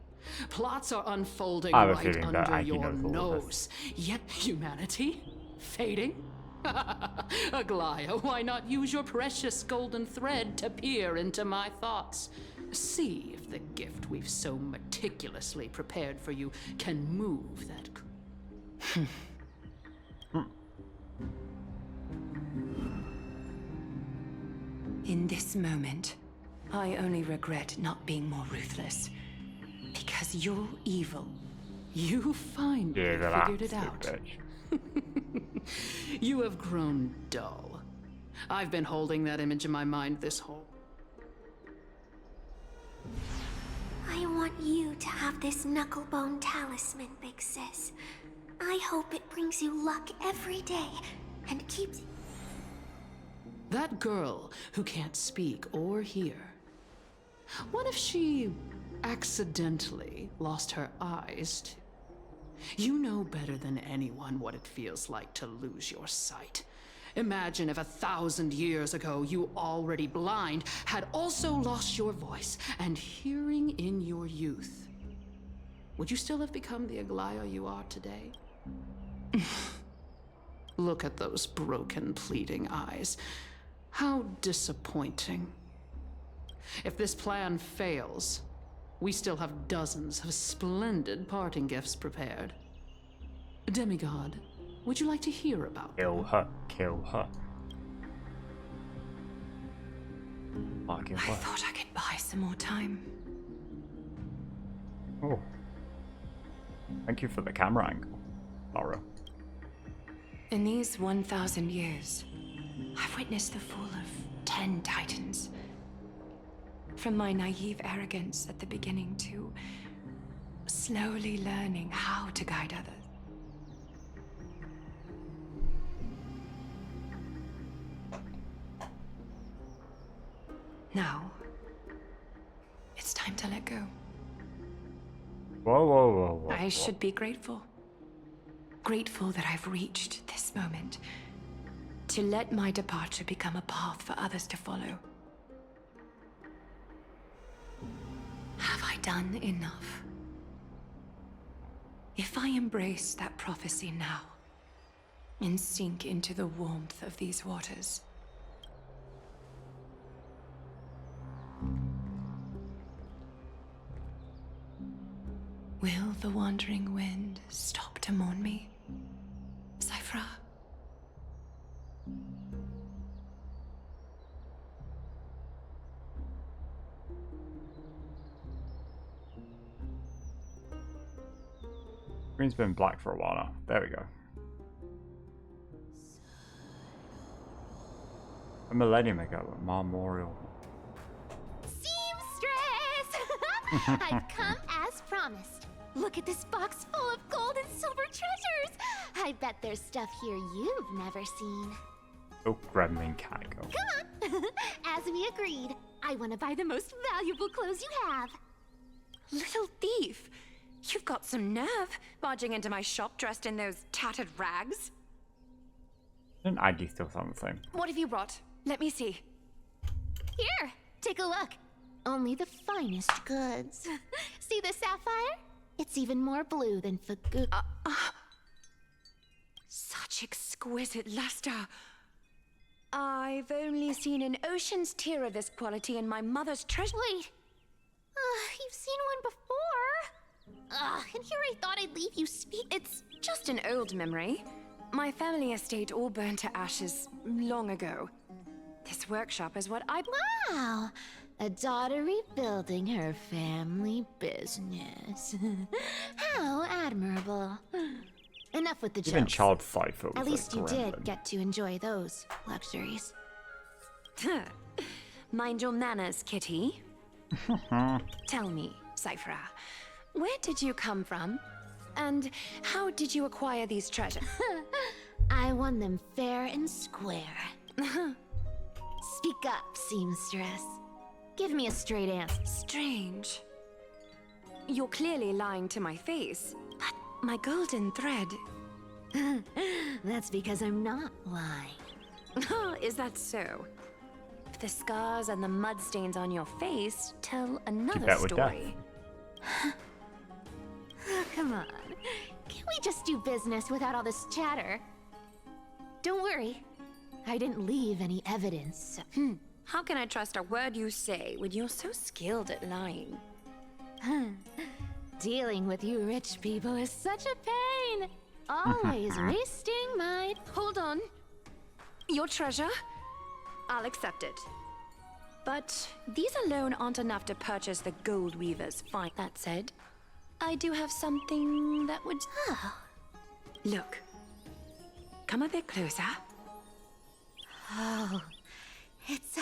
Plots are unfolding right under your nose. Yet humanity? Fading? Aglaia, why not use your precious golden thread to peer into my thoughts? See if the gift we've so meticulously prepared for you can move that... In this moment, I only regret not being more ruthless. Because you're evil. You finally figured it out. You have grown dull. I've been holding that image in my mind this whole... I want you to have this knucklebone talisman, Big Sis. I hope it brings you luck every day and keeps... That girl who can't speak or hear. What if she accidentally lost her eyes too? You know better than anyone what it feels like to lose your sight. Imagine if 1,000 years ago you, already blind, had also lost your voice and hearing in your youth. Would you still have become the Aglaia you are today? Look at those broken, pleading eyes. How disappointing. If this plan fails, we still have dozens of splendid parting gifts prepared. Demigod, would you like to hear about them? Kill her. Kill her. I thought I could buy some more time. Oh. Thank you for the camera angle, Laura. In these 1,000 years, I've witnessed the fall of 10 titans. From my naive arrogance at the beginning to slowly learning how to guide others. Now, it's time to let go. Whoa. I should be grateful. Grateful that I've reached this moment. To let my departure become a path for others to follow. Have I done enough? If I embrace that prophecy now, and sink into the warmth of these waters, will the wandering wind stop to mourn me, Cyphra? Screen's been black for a while now. There we go. A millennium ago, a memorial. Seamstress! I've come as promised. Look at this box full of gold and silver treasures! I bet there's stuff here you've never seen. Oh, gremlin cat go. Come on! As we agreed, I want to buy the most valuable clothes you have. Little thief! You've got some nerve, barging into my shop dressed in those tattered rags. Didn't Aggie still sound the same? What have you brought? Let me see. Here, take a look. Only the finest goods. See the sapphire? It's even more blue than Fagu. Such exquisite luster. I've only seen an ocean's tear of this quality in my mother's treasure. Wait. You've seen one before. And here I thought I'd leave you speak. It's just an old memory. My family estate all burned to ashes long ago. This workshop is what I... Wow! A daughter rebuilding her family business. How admirable. Enough with the jokes. Even child Cypher was At least you gremlin. did get to enjoy those luxuries. Mind your manners, kitty. Tell me, Cyphra, where did you come from? And how did you acquire these treasures? I won them fair and square. Speak up, seamstress. Give me a straight answer. Strange. You're clearly lying to my face, but my golden thread... That's because I'm not lying. Is that so? The scars and the mud stains on your face tell another story. Oh, come on. Can't we just do business without all this chatter? Don't worry. I didn't leave any evidence. How can I trust a word you say when you're so skilled at lying? Dealing with you rich people is such a pain. Always wasting my... Hold on. Your treasure? I'll accept it. But these alone aren't enough to purchase the gold weaver's find. That said, I do have something that would... Look. Come a bit closer. Oh, it's...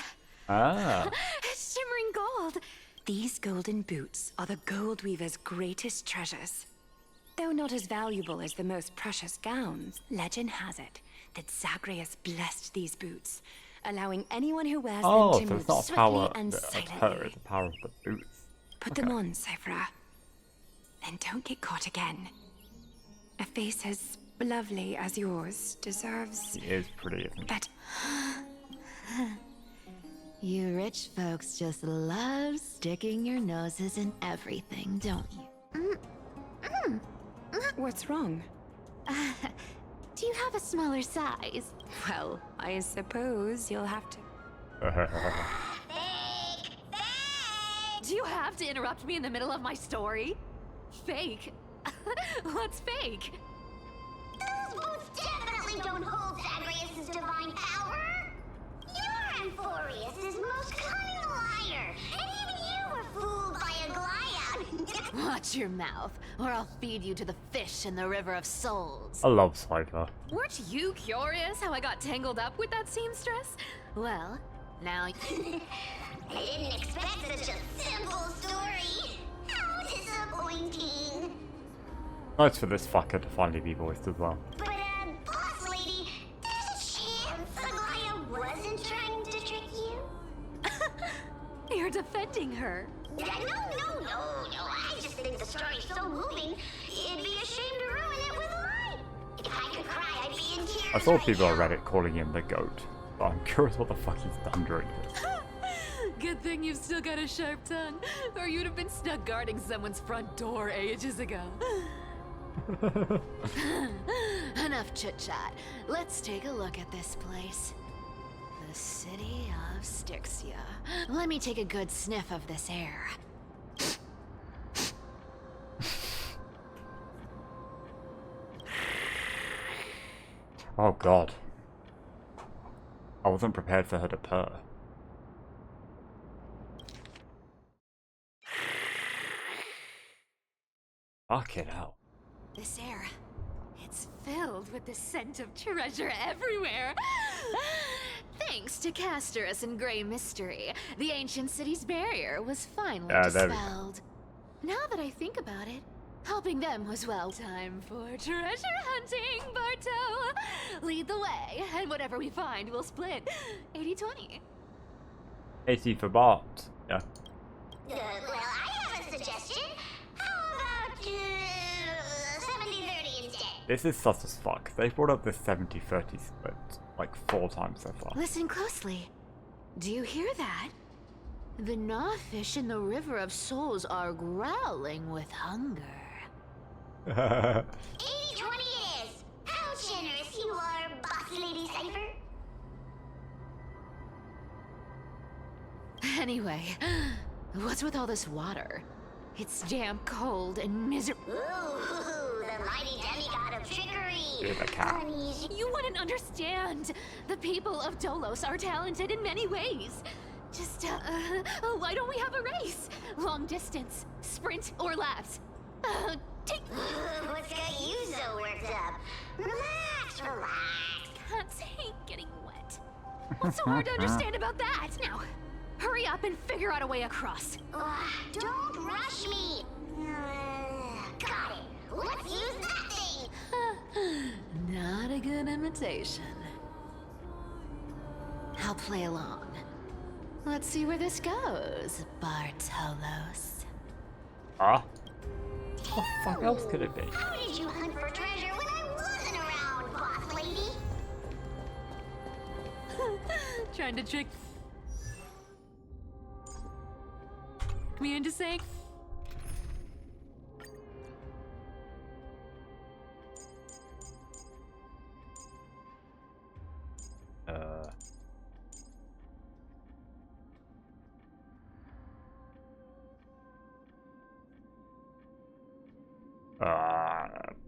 It's shimmering gold. These golden boots are the gold weaver's greatest treasures. Though not as valuable as the most precious gowns, legend has it that Zagreus blessed these boots, allowing anyone who wears them to move swiftly and silently. The power of the boots. Put them on, Cyphra. Then don't get caught again. A face as lovely as yours deserves... He is pretty, isn't he? But... You rich folks just love sticking your noses in everything, don't you? What's wrong? Do you have a smaller size? Well, I suppose you'll have to... Do you have to interrupt me in the middle of my story? Fake? What's fake? Those boots definitely don't hold Zagreus' divine power. Your Amphorius is most cunning Watch your mouth, or I'll feed you to the fish in the River of Souls. I love Cypher. Weren't you curious how I got tangled up with that seamstress? Well, now... I didn't expect such a simple story. How disappointing. Nice for this fucker to finally be voiced as well. But, boss lady, there's a chance Aglaia wasn't trying to trick you? You're defending her. No. I just think the story's so moving, it'd be a shame to ruin it with a lie. If I could cry, I'd be in tears. I saw people on Reddit calling him the GOAT, but I'm curious what the fuck he's done during this. Good thing you've still got a sharp tongue, or you'd have been stuck guarding someone's front door ages ago. Enough chit-chat. Let's take a look at this place. The city of Styxia. Let me take a good sniff of this air. Oh god. I wasn't prepared for her to purr. Fuck it out. This air, it's filled with the scent of treasure everywhere. Thanks to Castorus and Grey Mystery, the ancient city's barrier was finally dispelled. Now that I think about it, helping them was well. Time for treasure hunting, Barto. Lead the way, and whatever we find, we'll split 80-20. 80 for Bart. Yeah. Well, I have a suggestion. How about 70-30 instead? This is sus as fuck. They've brought up this 70-30 split like 4 times so far. Listen closely. Do you hear that? The gnawfish in the River of Souls are growling with hunger. 80-20 is. How generous you are, Boss Lady Cypher. Anyway, what's with all this water? It's damp, cold, and miserable. Ooh, the mighty demigod of trickery. You're the cat. You wouldn't understand. The people of Dolos are talented in many ways. Just, why don't we have a race? Long distance, sprint, or laps? What's got you so worked up? Relax. Can't hate getting wet. What's so hard to understand about that? Now, hurry up and figure out a way across. Don't rush me. Got it. Let's use that thing. Not a good imitation. I'll play along. Let's see where this goes, Bartolos. What the fuck else could it be? How did you hunt for treasure when I wasn't around, Boss Lady? Trying to trick me into saying...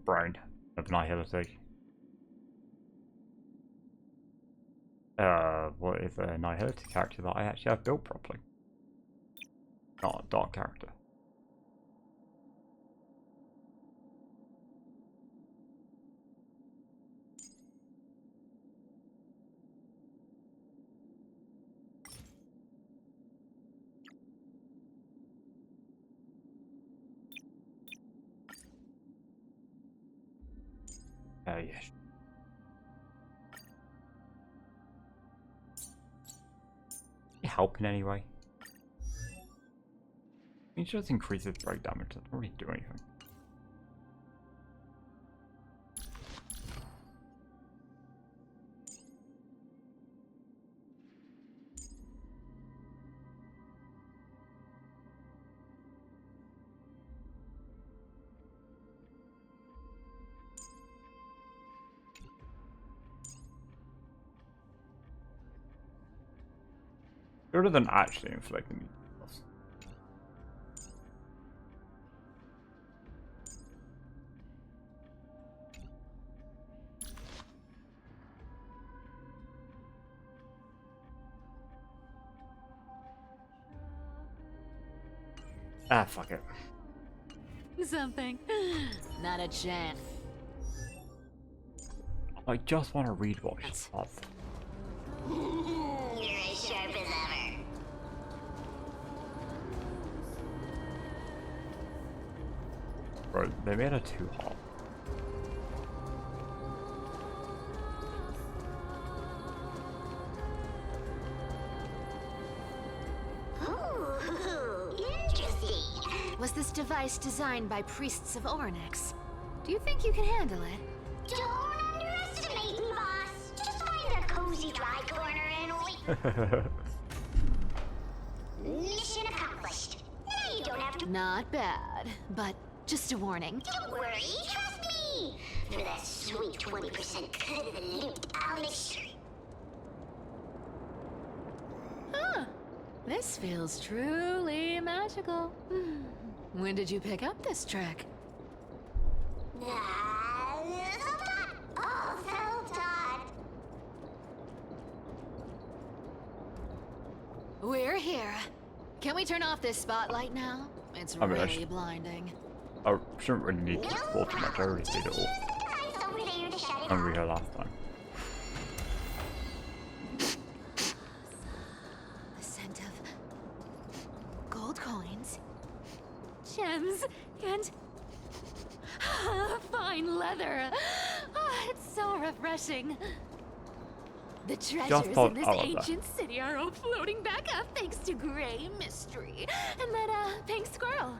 Brain of nihility. What is a nihility character that I actually have built properly? Not a dark character. Yes. You help in any way? It just increases break damage, doesn't really do anything. Other than actually inflicting me. Ah, fuck it. something? Not a chance. I just want to read what she says. You're as sharp as ever. Bro, they made her too hot. Ooh, interesting. Was this device designed by priests of Ornyx? Do you think you can handle it? Don't underestimate me, boss. Just find a cozy dry corner and wait. Mission accomplished. Now you don't have to. Not bad, but just a warning. Don't worry, trust me. For that sweet 20% cut of the loot, I'll make sure. Huh. This feels truly magical. When did you pick up this trick? Self-taught. Oh, self-taught. We're here. Can we turn off this spotlight now? It's I mean, really blinding. I shouldn't really need to explore too much. I already did it all. I read her last time. The scent of gold coins, gems, and fine leather. It's so refreshing. The treasures in this ancient city are all floating back up thanks to Grey Mystery and that pink squirrel.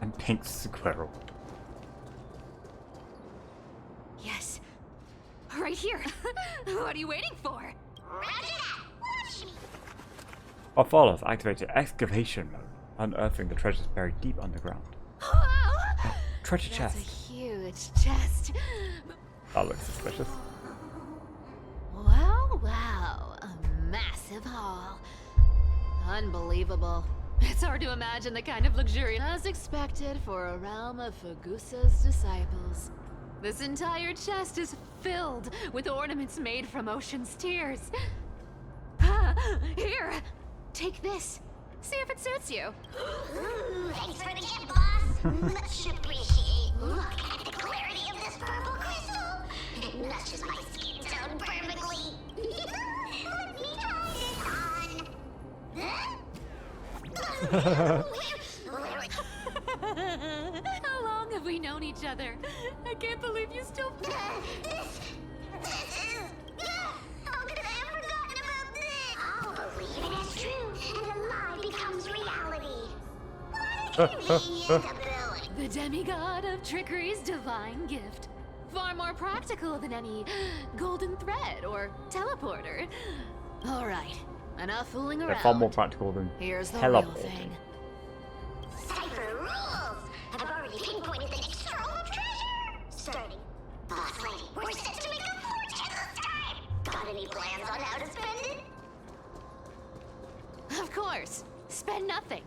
And pink squirrel. Yes, right here. What are you waiting for? Roger that. Watch me. Our followers activated excavation mode, unearthing the treasures buried deep underground. Wow! Treasure That's chest. a huge chest. That looks suspicious. Wow, wow. A massive haul. Unbelievable. It's hard to imagine the kind of luxury as expected for a realm of Fagusa's disciples. This entire chest is filled with ornaments made from ocean's tears. Here, take this. See if it suits you. Ooh, thanks for the gift, boss. Much appreciate. Look at the clarity of this purple crystal. It matches my skin tone perfectly. Let me try this on. How long have we known each other? I can't believe you still. This is. How could I have forgotten about this? I'll believe it is true, and a lie becomes reality. What a convenient ability. The demigod of trickery's divine gift. Far more practical than any golden thread or teleporter. All right, enough fooling around. They're far more practical than Here's the real teleporting. thing. Cypher rules! I've already pinpointed the next trove of treasure! Starting. Boss lady, we're set to make a fortune this time! Got any plans on how to spend it? Of course. Spend nothing.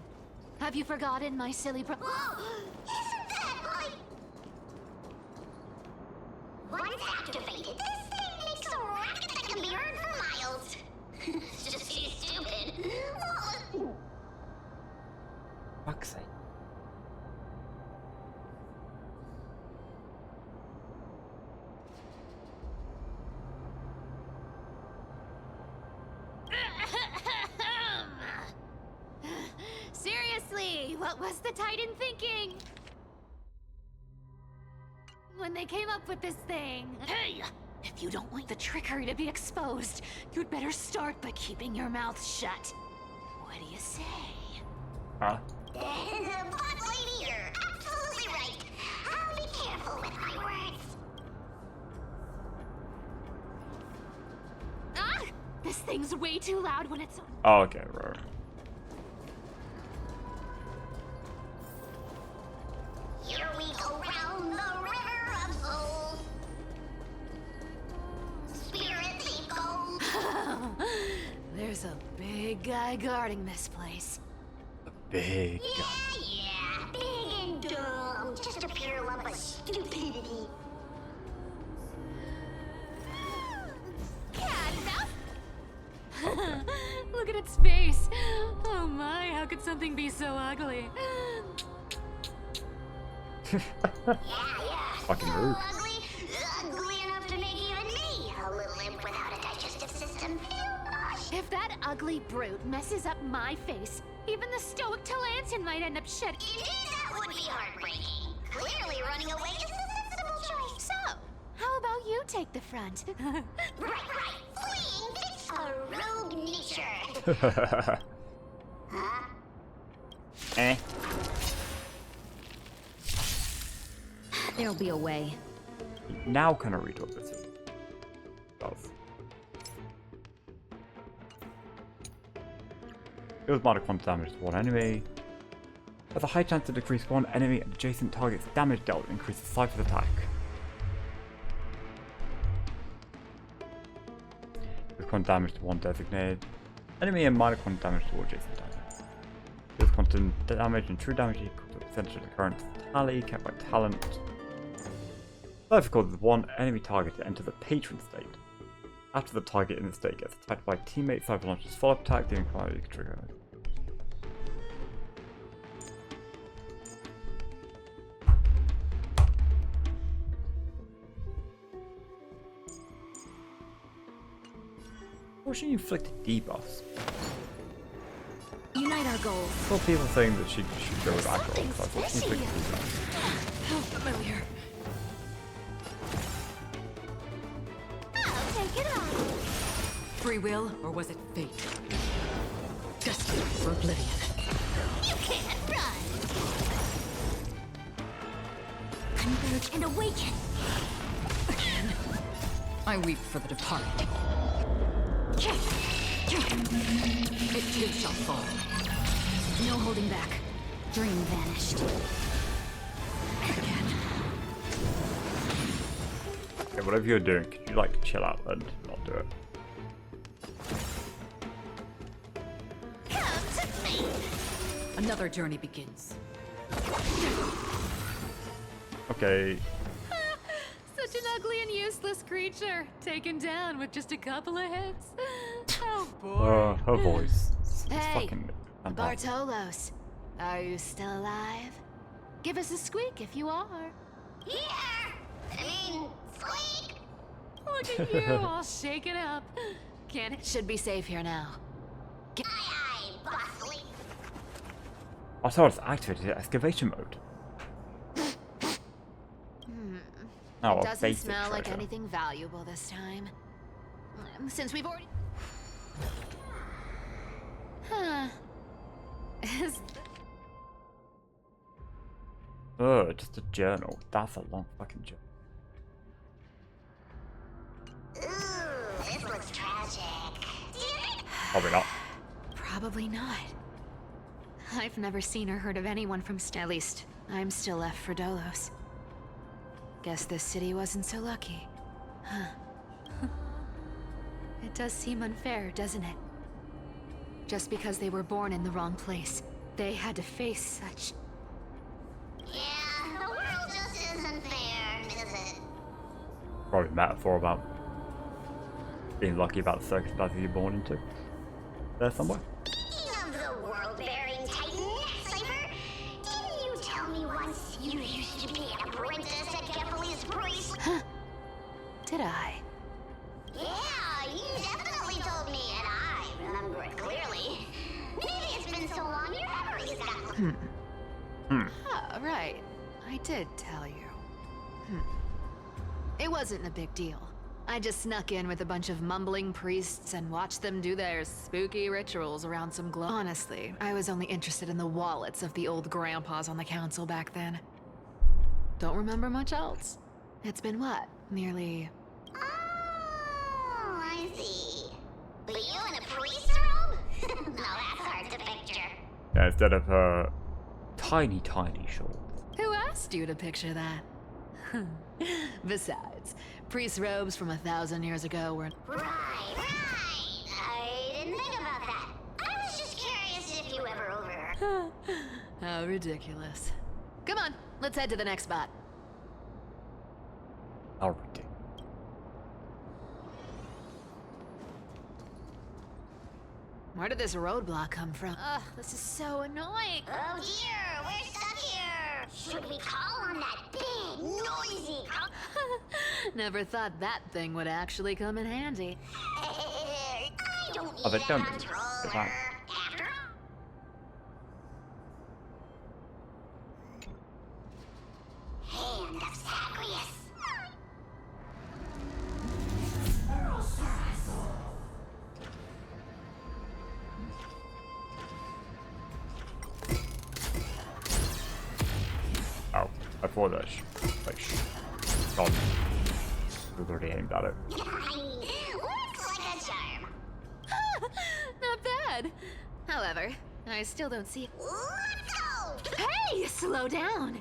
Have you forgotten my silly Whoa! Isn't that like... Once activated, this thing makes a racket that can be heard for miles. It's just too stupid. Fuck's sake. Seriously, what was the Titan thinking? When they came up with this thing. Hey! If you don't want the trickery to be exposed, you'd better start by keeping your mouth shut. What do you say? Huh? Boss lady, you're absolutely right. I'll be careful with my words. Ah! This thing's way too loud when it's on. Oh, okay, right. Here we go round the river of souls. Spirit leave gold. There's a big guy guarding this place. Big guy. Yeah, big and dumb. Just a pure lump of stupidity. Cat mouse. Look at its face. Oh my, how could something be so ugly? Fucking rude. Ugly enough to make even me a little imp without a digestive system feel nauseous. If that ugly brute messes up my face, even the stoic Talantin might end up shit. Indeed, that would be heartbreaking. Clearly, running away is the sensible choice. So, how about you take the front? Right. Fleeing fits a rogue nature. Huh? Eh. There'll be a way. Now can I read what this does? Deals minor quantum damage to one enemy. Has a high chance to decrease one enemy and adjacent target's damage dealt, increase the size of attack. Deals quantum damage to one designated enemy and minor quantum damage to all adjacent targets. Deals quantum damage and true damage equal to a percentage of the current tally kept by talent. Life causes one enemy target to enter the patron state. After the target in the state gets attacked by teammates, Cypher launches follow-up attack, dealing quality trigger. Or should you inflict debuffs? Unite our goals. Well, people saying that she should go with Aggro, so I thought she inflict debuffs. How familiar. I'll take it on. Free will, or was it fate? Destiny for oblivion. You can't run. Converge and awaken. I weep for the departed. It too shall fall. No holding back. Dream vanished. Okay, whatever you're doing, could you like chill out and not do it? Come to me. Another journey begins. Okay. Such an ugly and useless creature, taken down with just a couple of hits. How boring. Her voice. It's Hey, fucking fantastic. Bartolos, are you still alive? Give us a squeak if you are. Squeak! Look at you, all shaken up. Can't. Should be safe here now. Aye, bossly. I saw it's activated excavation mode. Oh, well, Doesn't basic smell like treasure. anything valuable this time. Since we've already. Huh. Just a journal. That's a long fucking journal. Ooh, this looks tragic. Probably not. Probably not. I've never seen or heard of anyone from At least, I'm still left for Dolos. Guess this city wasn't so lucky. Huh. It does seem unfair, doesn't it? Just because they were born in the wrong place, they had to face such... Yeah, the world just isn't fair, is it? Probably a metaphor about being lucky about the circumstances you're born into. There somewhere. Speaking of the world-bearing titan, Cypher, didn't you tell me once you used to be an apprentice at Kephal's priest? Huh. Did I? Yeah, you definitely told me, and I remember it clearly. Maybe it's been so long your memory's gotten... Ah, right. I did tell you. It wasn't a big deal. I just snuck in with a bunch of mumbling priests and watched them do their spooky rituals around some glow. Honestly, I was only interested in the wallets of the old grandpas on the council back then. Don't remember much else. It's been what? Nearly... Oh, I see. But you in a priest's robe? No, that's hard to picture. Yeah, instead of her tiny shorts. Who asked you to picture that? Besides, priest robes from 1,000 years ago were... Right. I didn't think about that. I was just curious if you ever overheard. How ridiculous. Come on, let's head to the next spot. How ridiculous. Where did this roadblock come from? Ugh, this is so annoying. Oh dear, we're stuck here. Should we call on that big, noisy Never thought that thing would actually come in handy. I don't need Oh, they don't. a controller. After all. Hand of Zagreus. Oh, I thought that God, I was already aimed at it. Looks like a charm. Not bad. However, I still don't see. Let's go. Hey, slow down.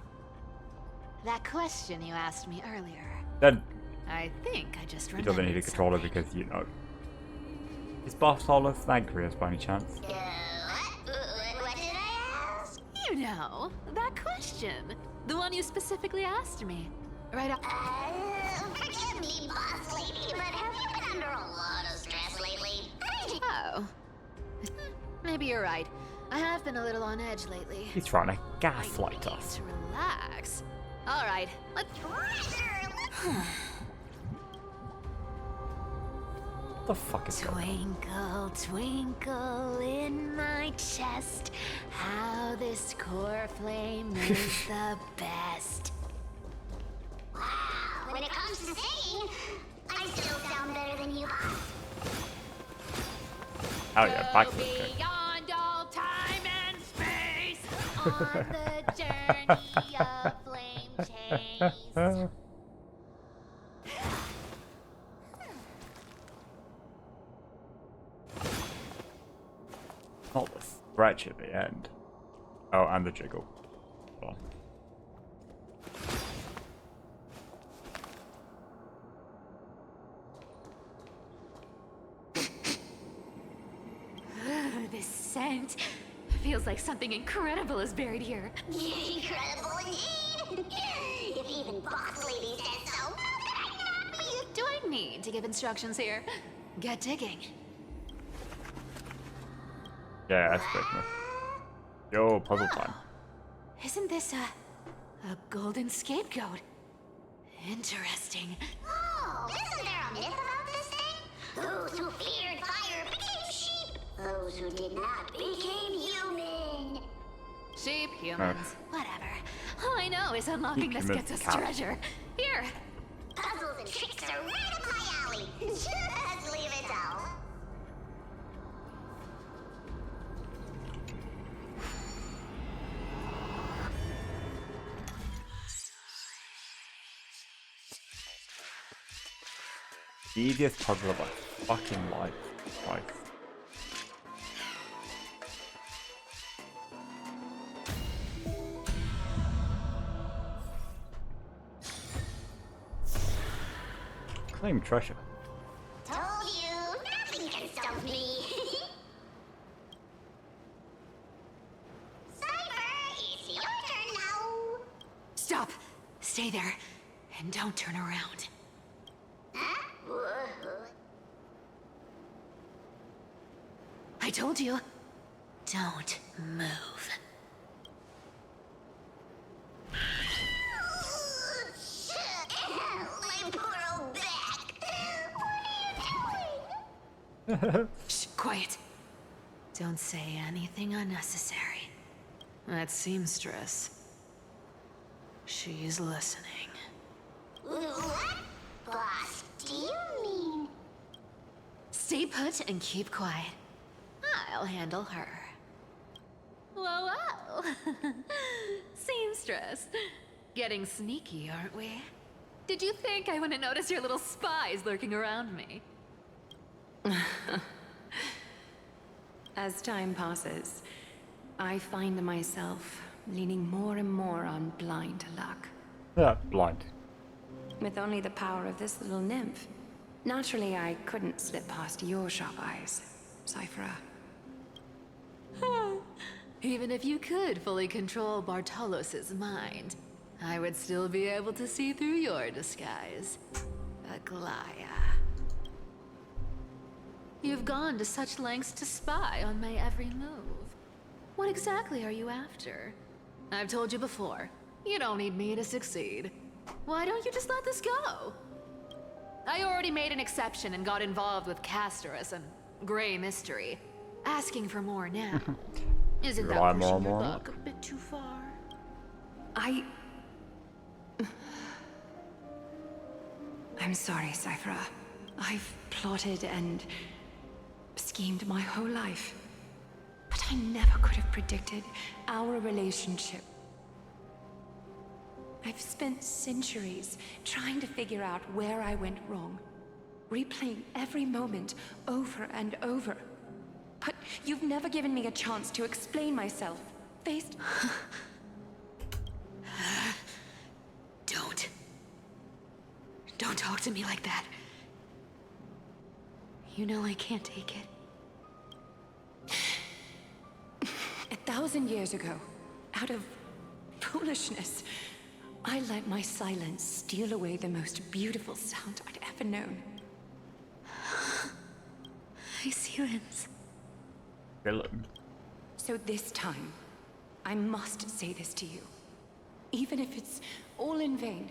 That question you asked me earlier. Then I think I just he remembered. doesn't need a controller because, you know. Is Bartolus Thancreus by any chance? What did I ask? You know, that question. The one you specifically asked me. Right up. Forgive me, boss lady, but have you been under a lot of stress lately? Oh. Maybe you're right. I have been a little on edge lately. He's trying to gaslight I need us. to relax. All right, let's. What the fuck is going on? Twinkle, twinkle in my chest, how this core flame is the best. Wow, when it comes to singing, I still sound better than you. Oh yeah, back to the Beyond all time and space, on the journey of flame chase. Not the stretch at the end. Oh, and the jiggle. Hold on. This scent feels like something incredible is buried here. Incredible indeed. If even boss lady says so, how could I not be? Do I need to give instructions here? Get digging. Yeah, that's Christmas. Yo, puzzle time. Isn't this a golden scapegoat? Interesting. Oh, isn't there a myth about this thing? Those who feared fire became sheep. Those who did not became human. Sheep, humans, whatever. All I know is unlocking this gets us treasure. Here. Puzzles and tricks are right up my alley. Just leave it all. The easiest puzzle of my fucking life. Like, claim treasure. Told you, nothing can stump me. Cypher, it's your turn now. Stop. Stay there. And don't turn around. Huh? I told you. Don't move. My poor old back. What are you doing? Shh, quiet. Don't say anything unnecessary. That seamstress. She's listening. What? Boss, do you mean? Stay put and keep quiet. I'll handle her. Whoa, whoa. Seamstress. Getting sneaky, aren't we? Did you think I wouldn't notice your little spies lurking around me? As time passes, I find myself leaning more and more on blind luck. Yeah, blind. With only the power of this little nymph, naturally I couldn't slip past your sharp eyes, Cyphera. Even if you could fully control Bartolos's mind, I would still be able to see through your disguise. Aglaya. You've gone to such lengths to spy on my every move. What exactly are you after? I've told you before, You don't need me to succeed. Why don't you just let this go? I already made an exception and got involved with Castorus and Grey Mystery. Asking for more now. Isn't that pushing your luck a bit too far? I'm sorry, Cyphera. I've plotted and schemed my whole life. But I never could have predicted our relationship. I've spent centuries trying to figure out where I went wrong, replaying every moment over and over. But you've never given me a chance to explain myself. Faced... Don't talk to me like that. You know I can't take it. 1,000 years ago, out of foolishness, I let my silence steal away the most beautiful sound I'd ever known. I see Lens. So this time, I must say this to you. Even if it's all in vain.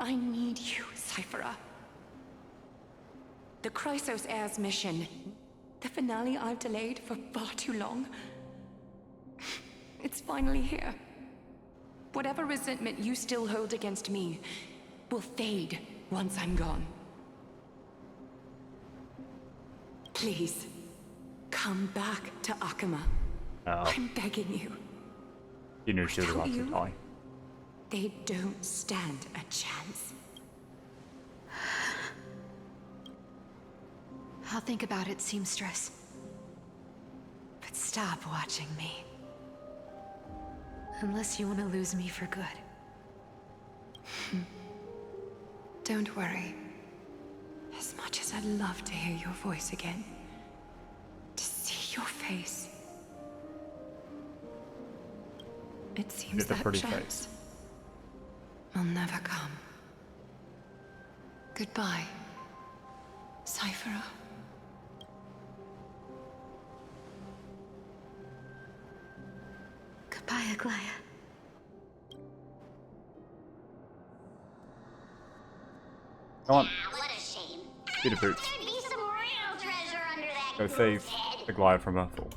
I need you, Cyphera. The Chrysos Heir's mission, the finale I've delayed for far too long, it's finally here. Whatever resentment you still hold against me will fade once I'm gone. Please, come back to Akama. I'm begging you. You knew she was about to die. They don't stand a chance. I'll think about it, seamstress. But stop watching me. Unless you want to lose me for good. Don't worry. As much as I'd love to hear your voice again, to see your face, it seems that chance will never come. Goodbye, Cyphera. Goodbye, Aglaya. Come on. What a shame. Get a boot. There'd be some real treasure under that Go save Aglaya from Ethel.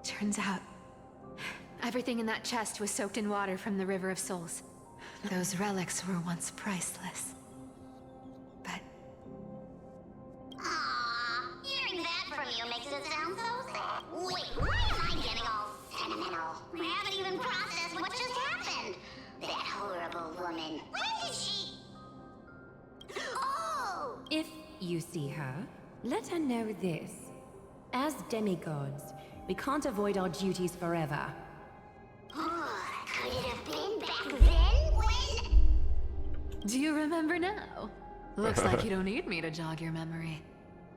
Turns out, everything in that chest was soaked in water from the River of Souls. Those relics were once priceless. But... Aww, hearing that from you makes it sound so sad. Wait, why am I getting all sentimental? I haven't even processed what just happened. That horrible woman. When did she... Oh! If you see her, let her know this. As demigods, we can't avoid our duties forever. Could it have been back then when... Do you remember now? Looks like you don't need me to jog your memory.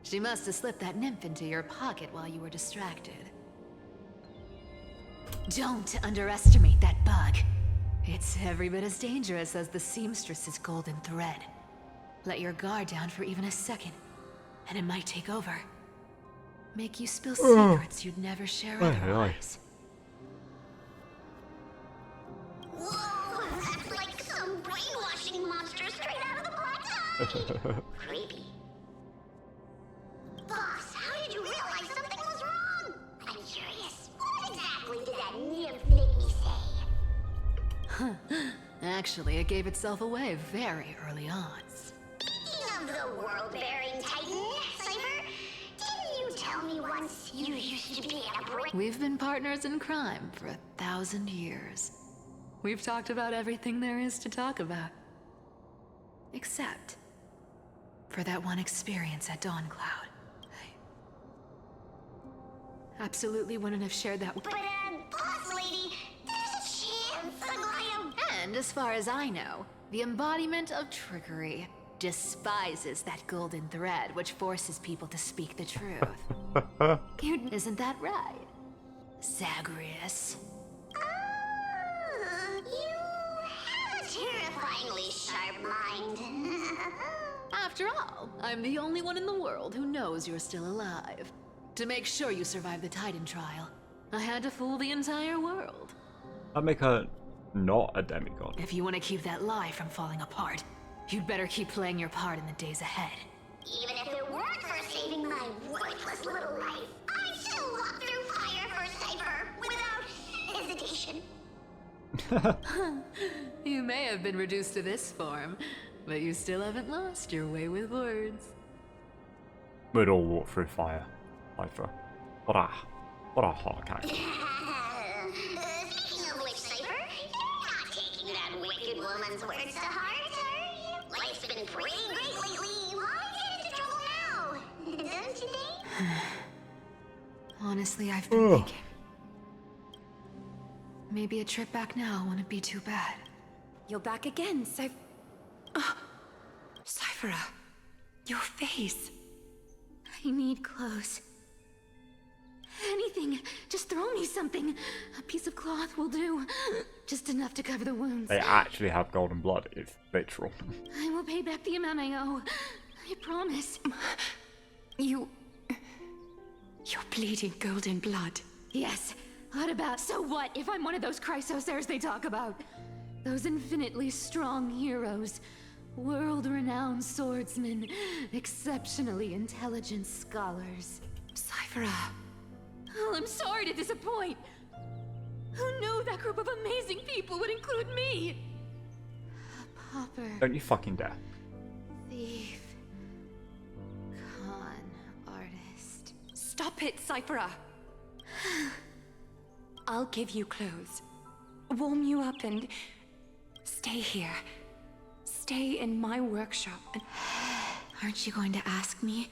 She must have slipped that nymph into your pocket while you were distracted. Don't underestimate that bug. It's every bit as dangerous as the seamstress's golden thread. Let your guard down for even a second, and it might take over. Make you spill secrets you'd never share otherwise. Whoa, that's like some brainwashing monster straight out of the Black Tide. Creepy. Boss, how did you realize something was wrong? I'm curious. What exactly did that nymph make me say? Actually, it gave itself away very early on. Speaking of the world-bearing titan, Cypher, didn't you tell me once you used to be a brick? We've been partners in crime for 1,000 years. We've talked about everything there is to talk about. Except for that one experience at Dawncloud. I absolutely wouldn't have shared that with— But, boss lady, there's a chance Aglaya— And as far as I know, the embodiment of trickery despises that golden thread which forces people to speak the truth. Isn't that right, Zagreus? You have a terrifyingly sharp mind. After all, I'm the only one in the world who knows you're still alive. To make sure you survive the Titan trial, I had to fool the entire world. That'd make her not a demigod. If you want to keep that lie from falling apart, you'd better keep playing your part in the days ahead. Even if it weren't for saving my worthless little life, I'd still walk through fire for Cypher without hesitation. You may have been reduced to this form, but you still haven't lost your way with words. We'd all walk through fire. Cypher. What a hot cat. Speaking of which, Cypher, you're not taking that wicked woman's words to heart, are you? Life's been pretty great lately. Why get into trouble now? Don't you think? Honestly, I've been thinking. Maybe a trip back now wouldn't be too bad. You're back again, Cyphera. Your face. I need clothes. Anything. Just throw me something. A piece of cloth will do. Just enough to cover the wounds. They actually have golden blood. It's literal. I will pay back the amount I owe. I promise. You're bleeding golden blood. Yes. What about? So what if I'm one of those chrysosairs they talk about? Those infinitely strong heroes. World-renowned swordsmen. Exceptionally intelligent scholars. Cyphera. Oh, I'm sorry to disappoint. Who knew that group of amazing people would include me? A pauper. Don't you fucking dare. Thief. Con artist. Stop it, Cyphera. I'll give you clothes, warm you up, and stay here. Stay in my workshop and... Aren't you going to ask me?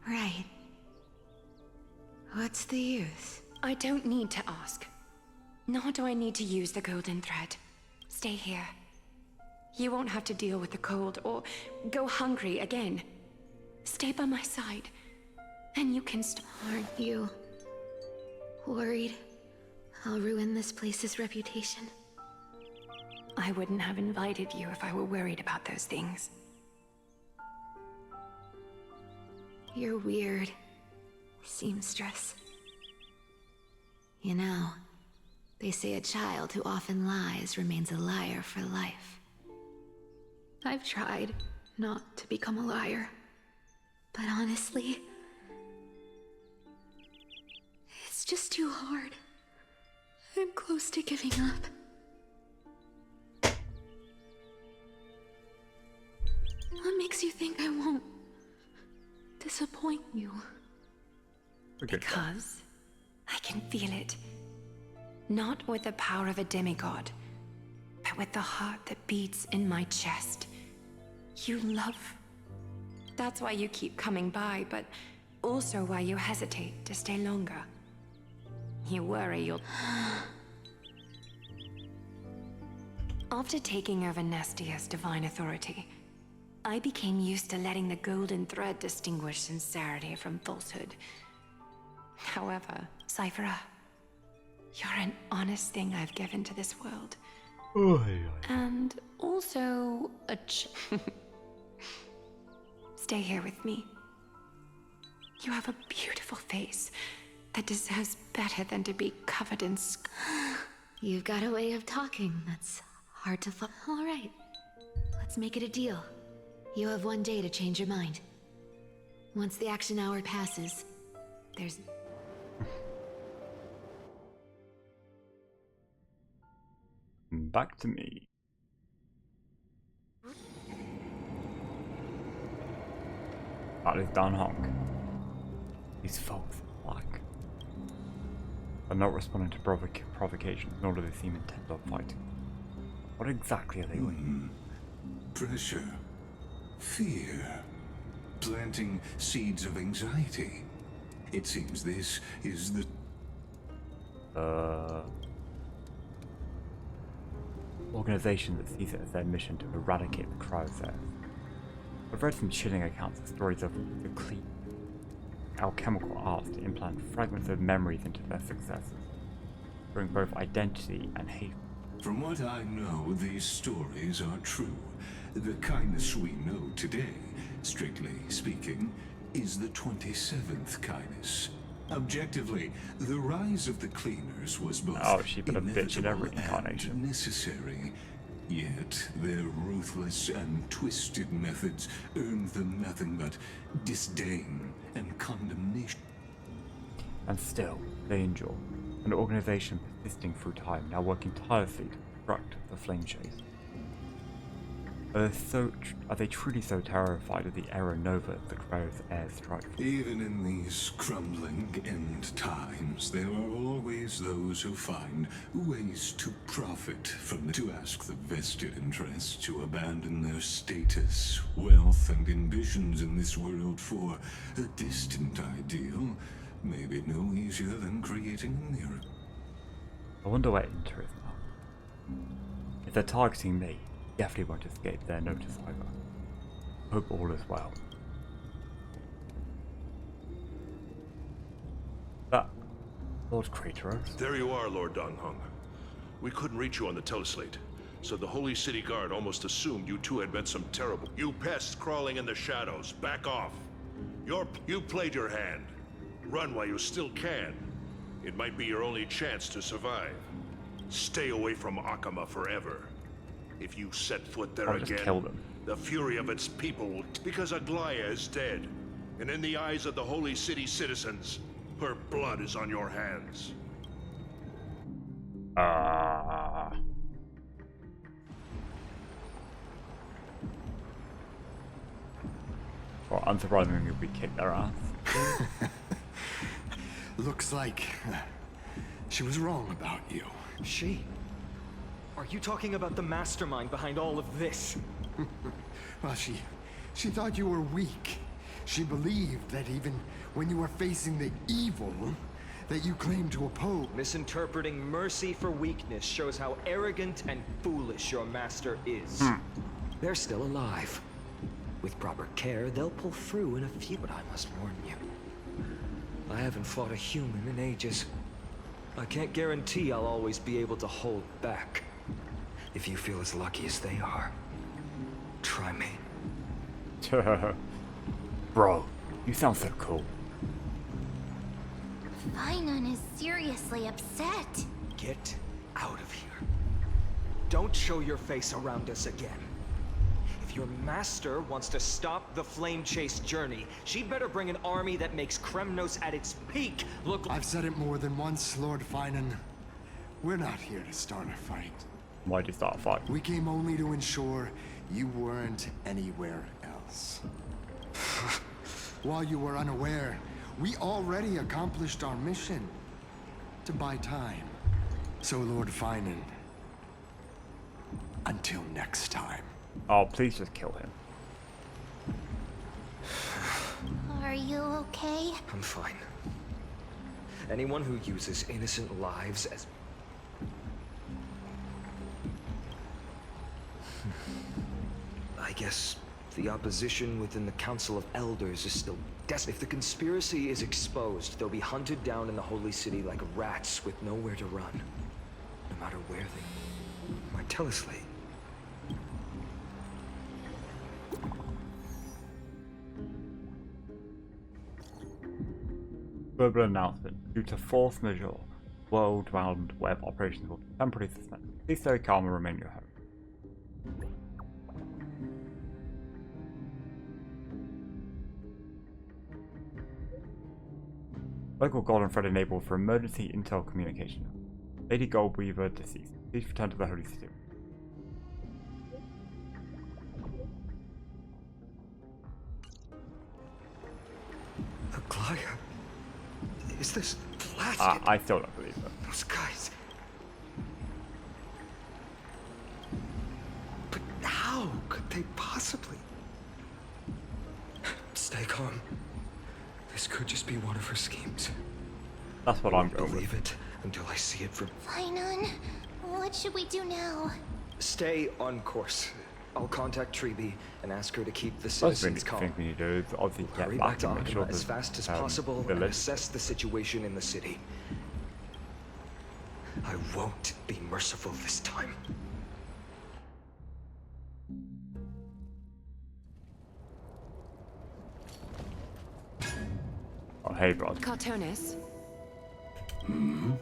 Right. What's the use? I don't need to ask. Nor do I need to use the golden thread. Stay here. You won't have to deal with the cold or go hungry again. Stay by my side. And you can Aren't you worried I'll ruin this place's reputation? I wouldn't have invited you if I were worried about those things. You're weird, seamstress. You know, they say a child who often lies remains a liar for life. I've tried not to become a liar, but honestly, it's just too hard. I'm close to giving up. What makes you think I won't disappoint you? Because I can feel it. Not with the power of a demigod, but with the heart that beats in my chest. You love. That's why you keep coming by, but also why you hesitate to stay longer. You worry you'll... After taking over Nestia's divine authority, I became used to letting the golden thread distinguish sincerity from falsehood. However, Cyphera, you're an honest thing I've given to this world. And also a Stay here with me. You have a beautiful face that deserves better than to be covered in You've got a way of talking that's hard to follow. All right, let's make it a deal. You have 1 day to change your mind. Once the action hour passes, there's... Back to me. That is Dan Honk. These folks are black. They're not responding to provocations, nor do they seem intent on fighting. What exactly are they doing? Pressure. Fear. Planting seeds of anxiety. It seems this is the... Organization that sees it as their mission to eradicate the cryosairs. I've read some chilling accounts of stories of the clean alchemical arts to implant fragments of memories into their successors, bring both identity and hate. From what I know, these stories are true. The kindness we know today, strictly speaking, is the 27th kindness. Objectively, the rise of the cleaners was both inevitable and necessary. Yet their ruthless and twisted methods earned them nothing but disdain and condemnation. And still, they endure. An organization persisting through time, now working tirelessly to construct the flame chase. Are they truly so terrified of the era nova the Crow's heirs strike? Even in these crumbling end times, there are always those who find ways to profit from to ask the vested interests to abandon their status, wealth, and ambitions in this world for a distant ideal. Maybe no easier than creating a nearer. I wonder where Inter is now. If they're targeting me, definitely won't escape their notice either. Hope all is well. Lord Kratos? There you are, Lord Donghung. We couldn't reach you on the teleslate, so the Holy City Guard almost assumed you two had met some terrible... You pests crawling in the shadows, back off! You played your hand. Run while you still can. It might be your only chance to survive. Stay away from Akama forever. If you set foot there again, the fury of its people will... Because Aglaya is dead, and in the eyes of the Holy City citizens, her blood is on your hands. Well, unsurprisingly, we kicked their ass. Looks like she was wrong about you. She? Are you talking about the mastermind behind all of this? Well, she thought you were weak. She believed that even when you were facing the evil that you claimed to oppose... Misinterpreting mercy for weakness shows how arrogant and foolish your master is. They're still alive. With proper care, they'll pull through in a few, but I must warn you. I haven't fought a human in ages. I can't guarantee I'll always be able to hold back. If you feel as lucky as they are, try me. Bro, you sound so cool. Finon is seriously upset. Get out of here. Don't show your face around us again. If your master wants to stop the flame chase journey, she'd better bring an army that makes Kremnos at its peak look like... I've said it more than once, Lord Finon. We're not here to start a fight. Why'd you start a fight? We came only to ensure you weren't anywhere else. While you were unaware, we already accomplished our mission. To buy time. So, Lord Finon, until next time. Oh, please just kill him. Are you okay? I'm fine. Anyone who uses innocent lives as... I guess the opposition within the Council of Elders is still desperate. If the conspiracy is exposed, they'll be hunted down in the Holy City like rats with nowhere to run. No matter where they... My teleslate. Global announcement. Due to force majeure, world-round web operations will be temporarily suspended. Please stay calm and remain your home. Local golden thread enabled for emergency intel communication. Lady Goldweaver deceased. Please return to the Holy City. Aglaya? Is this blasted? I still don't believe it. Those guys. But how could they possibly? Stay calm. This could just be one of her schemes. That's what I'm going with. Believe it until I see it from... Finon, what should we do now? Stay on course. I'll contact Treeby and ask her to keep the citizens calm. Thing we need to do is obviously get Hurry back back to and make sure Akama as fast as possible and assess the situation in the city. I won't be merciful this time. hey, bro. Cartonis? Hmm?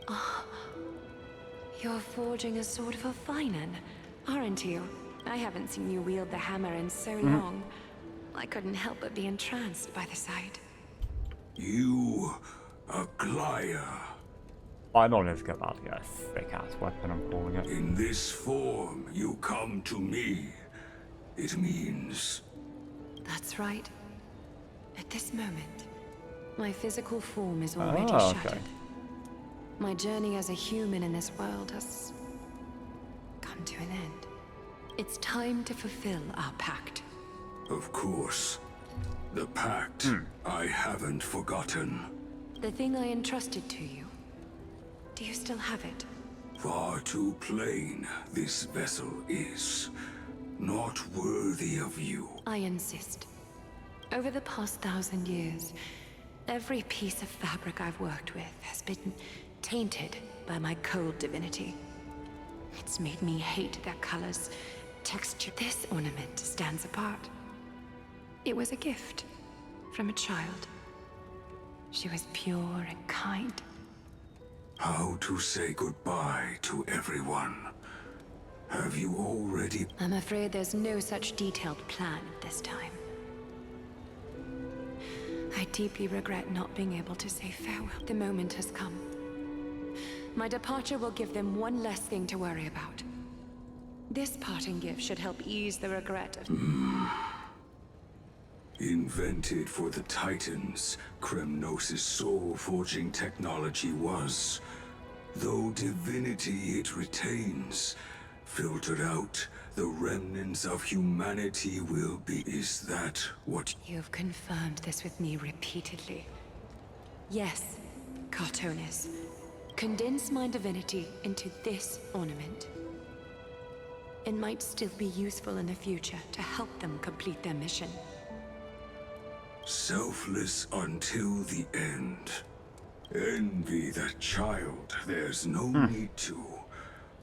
Oh, you're forging a sword for Finan, aren't you? I haven't seen you wield the hammer in so long. I couldn't help but be entranced by the sight. You, Aglaya. Finan is about to get a thick ass weapon, I'm calling it. In this form, you come to me. It means... That's right. At this moment, my physical form is already shattered. My journey as a human in this world has come to an end. It's time to fulfill our pact. Of course. The pact. I haven't forgotten. The thing I entrusted to you. Do you still have it? Far too plain this vessel is. Not worthy of you. I insist. Over the past 1,000 years, every piece of fabric I've worked with has been tainted by my cold divinity. It's made me hate their colors, texture. This ornament stands apart. It was a gift from a child. She was pure and kind. How to say goodbye to everyone? Have you already... I'm afraid there's no such detailed plan at this time. I deeply regret not being able to say farewell. The moment has come. My departure will give them one less thing to worry about. This parting gift should help ease the regret of... Invented for the Titans, Kremnos' soul-forging technology was. Though divinity it retains, filtered out, the remnants of humanity will be. Is that what... You've confirmed this with me repeatedly. Yes, Cartonis. Condense my divinity into this ornament. It might still be useful in the future to help them complete their mission. Selfless until the end. Envy that child, there's no need to.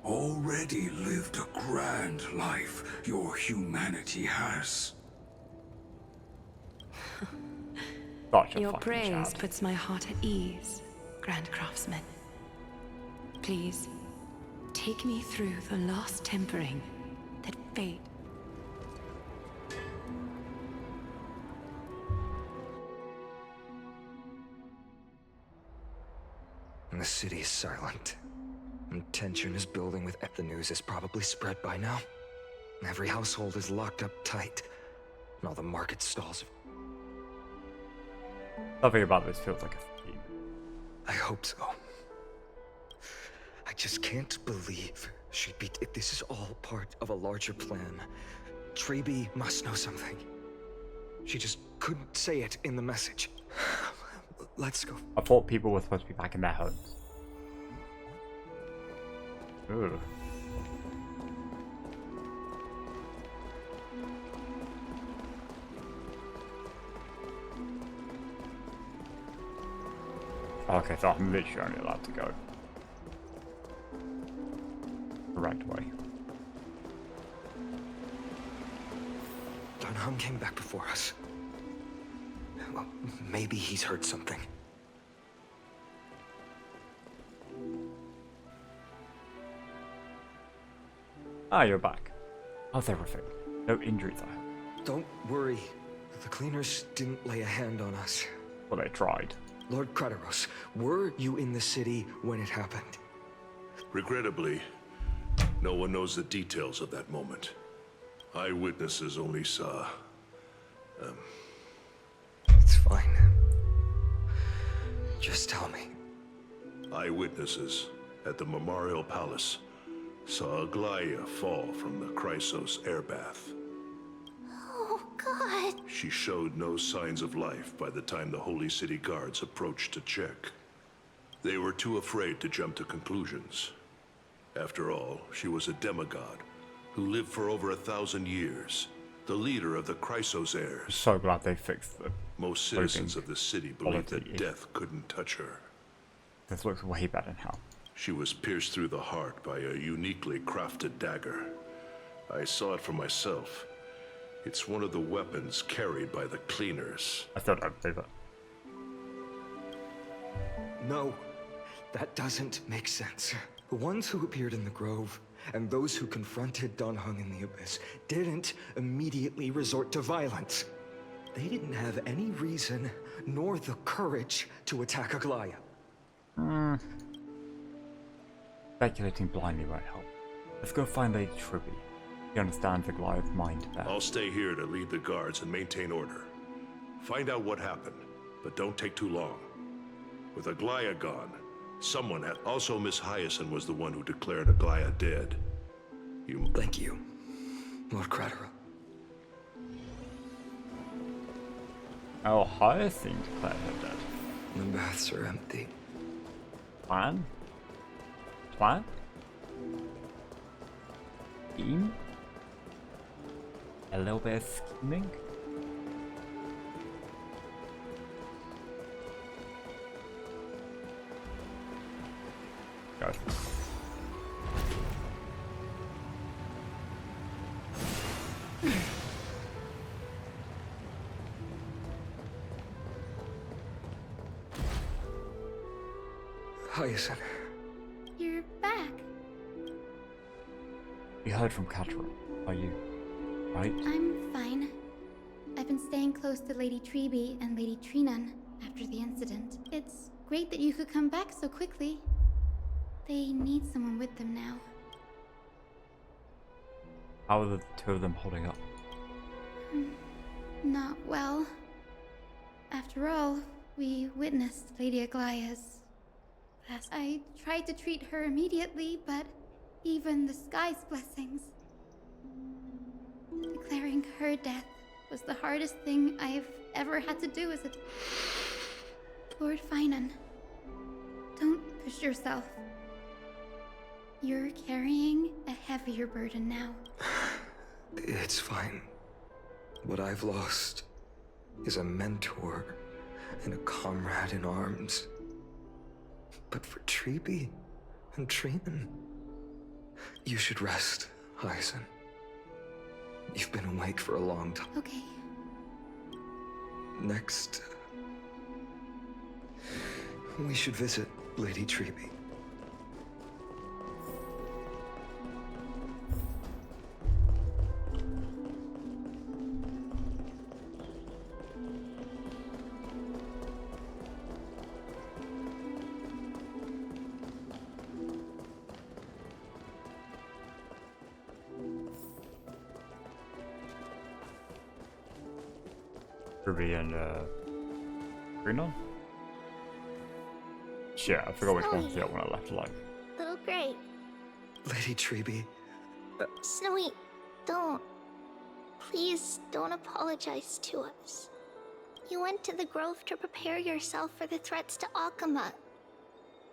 Already lived a grand life your humanity has. Your praise puts my heart at ease, Grand Craftsman. Please, take me through the last tempering that fate... The city is silent. And tension is building with the news is probably spread by now. Every household is locked up tight. And all the market stalls. Nothing about this feels like a theme. I hope so. I just can't believe she'd be... If this is all part of a larger plan, Traby must know something. She just couldn't say it in the message. Let's go. I thought people were supposed to be back in their homes. Ugh. Okay, so I'm literally only allowed to go the right way. Don Hung came back before us. Well, maybe he's heard something. Ah, you're back. How's everything? No injuries, I hope. Don't worry. The cleaners didn't lay a hand on us. Well, they tried. Lord Krateros, were you in the city when it happened? Regrettably, no one knows the details of that moment. Eyewitnesses only saw... It's fine. Just tell me. Eyewitnesses at the Memorial Palace saw Aglaya fall from the Chrysos airbath. Oh, God. She showed no signs of life by the time the Holy City Guards approached to check. They were too afraid to jump to conclusions. After all, she was a demigod who lived for over 1,000 years, the leader of the Chrysos heirs. So glad they fixed the... Most citizens of the city believed that death couldn't touch her. This looks way better now. She was pierced through the heart by a uniquely crafted dagger. I saw it for myself. It's one of the weapons carried by the cleaners. I still don't believe it. No, that doesn't make sense. The ones who appeared in the grove and those who confronted Dan Heng in the abyss didn't immediately resort to violence. They didn't have any reason nor the courage to attack Aglaya. Speculating blindly won't help. Let's go find Lady Tribby. She understands Aglaya's mind better. I'll stay here to lead the guards and maintain order. Find out what happened, but don't take too long. With Aglaya gone, someone had... Also, Miss Hyacinth was the one who declared Aglaya dead. Thank you, Lord Cratera. Oh, Hyacinth declared her dead. The baths are empty. Plan? Plan? Scheme? A little bit of scheming? Go. Hyacinth. You're back. We heard from Catra. Are you right? I'm fine. I've been staying close to Lady Treby and Lady Trinan after the incident. It's great that you could come back so quickly. They need someone with them now. How are the two of them holding up? Not well. After all, we witnessed Lady Aglaya's past. I tried to treat her immediately, but even the sky's blessings. Declaring her death was the hardest thing I've ever had to do as a... Lord Finan, don't push yourself. You're carrying a heavier burden now. It's fine. What I've lost is a mentor and a comrade in arms. But for Treby and Trinan, you should rest, Hyacinth. You've been awake for a long time. Okay. Next, we should visit Lady Treby. Ruby and Greenon? Shit, I forgot which one's the other one I left alive. Little Gray. Lady Treby. Snowy, don't. Please don't apologize to us. You went to the grove to prepare yourself for the threats to Akama.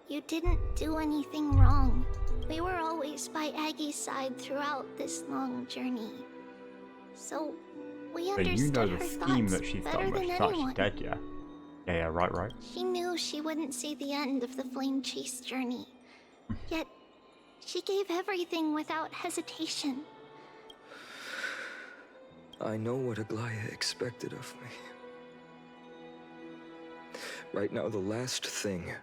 You didn't do anything wrong. We were always by Aggie's side throughout this long journey. So, we But you understood know the her scheme thoughts that she's better done, but than she's anyone. actually dead, yeah? Yeah, right. She knew she wouldn't see the end of the flame chase journey. Yet, she gave everything without hesitation. I know what Aglaya expected of me. Right now, the last thing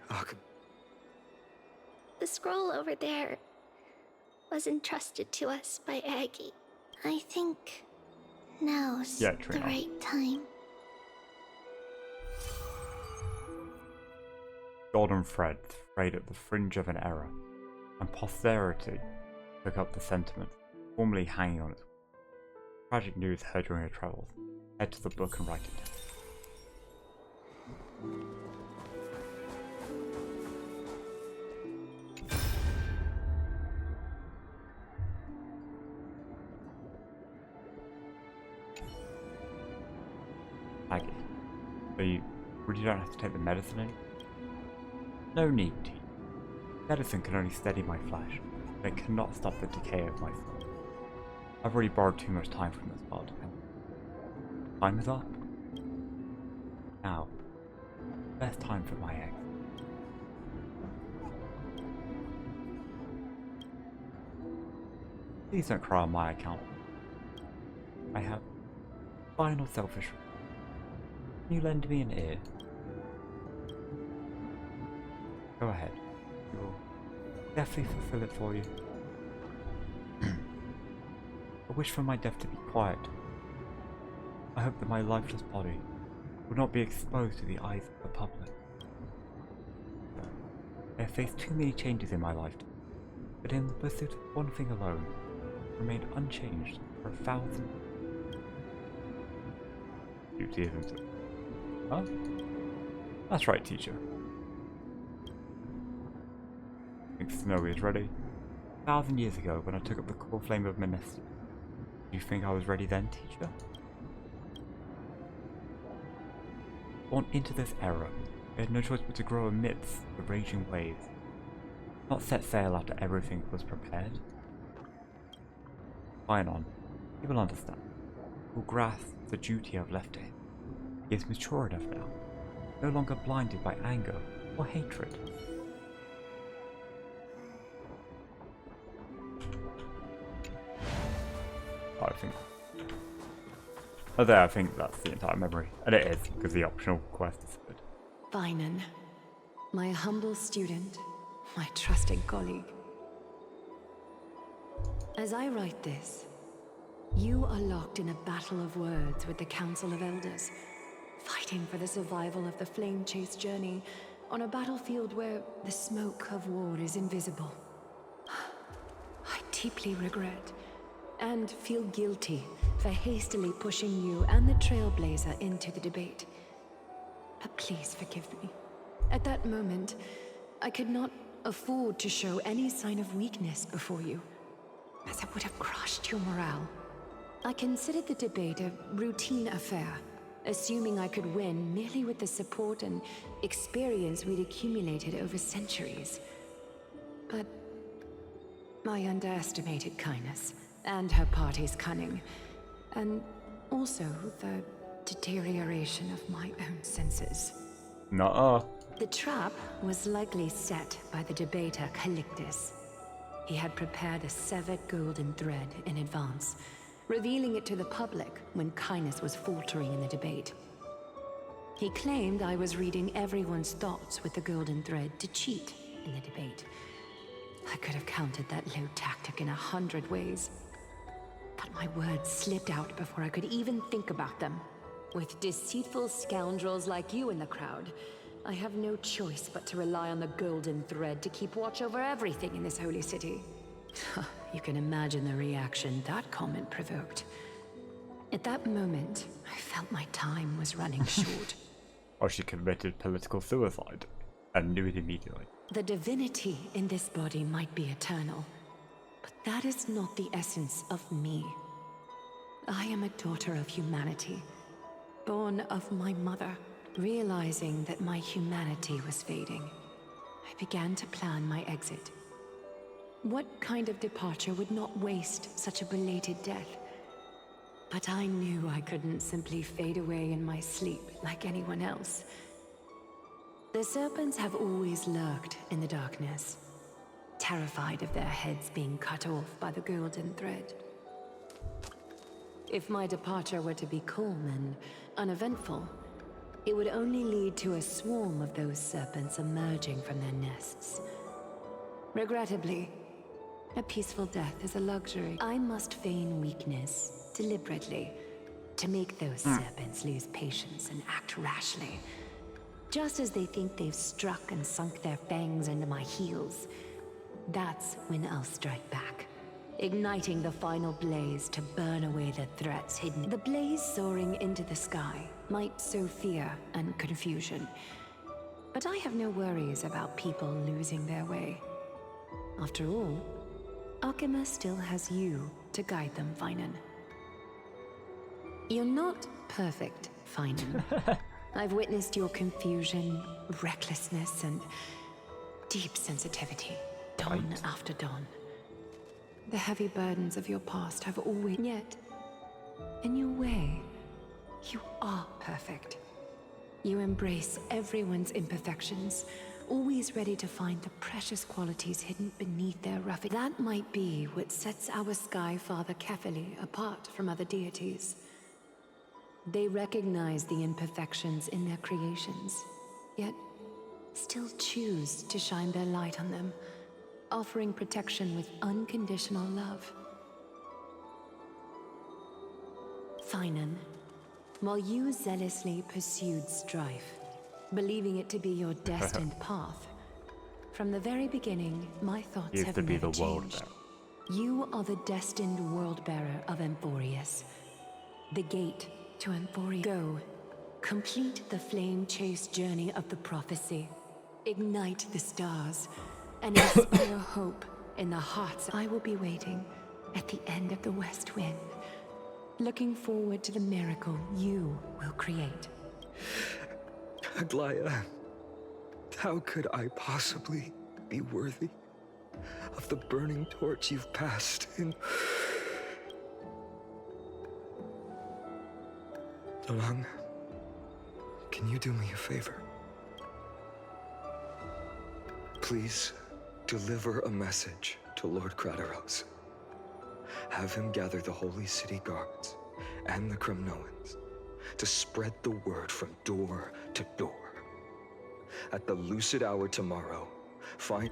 The scroll over there was entrusted to us by Aggie. I think now's the Trina. right time. Golden thread frayed at the fringe of an error, and posterity took up the sentiment, formerly hanging on it. Tragic news heard during her travels. Head to the book and write it down. Aggie, so you really don't have to take the medicine anymore? No need to. Medicine can only steady my flesh, but it cannot stop the decay of my soul. I've already borrowed too much time from this world. Time is up. Now, best time for my egg. Please don't cry on my account. I have final selfish. Can you lend me an ear? Go ahead. We will definitely fulfill it for you. I wish for my death to be quiet. I hope that my lifeless body will not be exposed to the eyes of the public. I have faced too many changes in my lifetime, but in the pursuit of one thing alone, remained unchanged for 1,000 beauty, isn't it? Huh? That's right, teacher. Think Snowy is ready? 1,000 years ago, when I took up the core flame of Minestia, do you think I was ready then, teacher? Born into this era, we had no choice but to grow amidst the raging waves. Not set sail after everything was prepared. Finon, he will understand. He will grasp the duty I've left to him. He is mature enough now, no longer blinded by anger or hatred. I think that's the entire memory, and it is, because the optional quest is good. Finon, my humble student, my trusted colleague. As I write this, you are locked in a battle of words with the Council of Elders, fighting for the survival of the Flame Chase journey on a battlefield where the smoke of war is invisible. I deeply regret and feel guilty for hastily pushing you and the Trailblazer into the debate. But please forgive me. At that moment, I could not afford to show any sign of weakness before you, as it would have crushed your morale. I considered the debate a routine affair, assuming I could win merely with the support and experience we'd accumulated over centuries. But I underestimated kindness and her party's cunning, and also the deterioration of my own senses. Nuh-uh. The trap was likely set by the debater Calictus. He had prepared a severed golden thread in advance, revealing it to the public when kindness was faltering in the debate. He claimed I was reading everyone's thoughts with the golden thread to cheat in the debate. I could have countered that low tactic in 100 ways. But my words slipped out before I could even think about them. With deceitful scoundrels like you in the crowd, I have no choice but to rely on the golden thread to keep watch over everything in this holy city. You can imagine the reaction that comment provoked. At that moment, I felt my time was running short. Or she committed political suicide, and knew it immediately. The divinity in this body might be eternal, but that is not the essence of me. I am a daughter of humanity, born of my mother. Realizing that my humanity was fading, I began to plan my exit. What kind of departure would not waste such a belated death? But I knew I couldn't simply fade away in my sleep like anyone else. The serpents have always lurked in the darkness, terrified of their heads being cut off by the golden thread. If my departure were to be calm and uneventful, it would only lead to a swarm of those serpents emerging from their nests. Regrettably, a peaceful death is a luxury. I must feign weakness, deliberately, to make those serpents lose patience and act rashly. Just as they think they've struck and sunk their fangs into my heels, that's when I'll strike back, igniting the final blaze to burn away the threats hidden. The blaze soaring into the sky might sow fear and confusion, but I have no worries about people losing their way. After all, Alchema still has you to guide them, Finon. You're not perfect, Finon. I've witnessed your confusion, recklessness, and deep sensitivity, dawn after dawn. The heavy burdens of your past have always... Yet, in your way, you are perfect. You embrace everyone's imperfections, always ready to find the precious qualities hidden beneath their rough... That might be what sets our Sky Father Kefili apart from other deities. They recognize the imperfections in their creations, yet still choose to shine their light on them, offering protection with unconditional love. Finan, while you zealously pursued strife, believing it to be your destined path, from the very beginning, my thoughts have never changed. You are the destined world-bearer of Amphorius. The gate to Amphorius. Go, complete the flame-chased journey of the prophecy. Ignite the stars, and inspire hope in the hearts. I will be waiting at the end of the West Wind, looking forward to the miracle you will create. Aglaya, how could I possibly be worthy of the burning torch you've passed in... Dolang, can you do me a favor? Please deliver a message to Lord Krateros. Have him gather the Holy City Guards and the Kremnoans to spread the word from door to door. At the lucid hour tomorrow,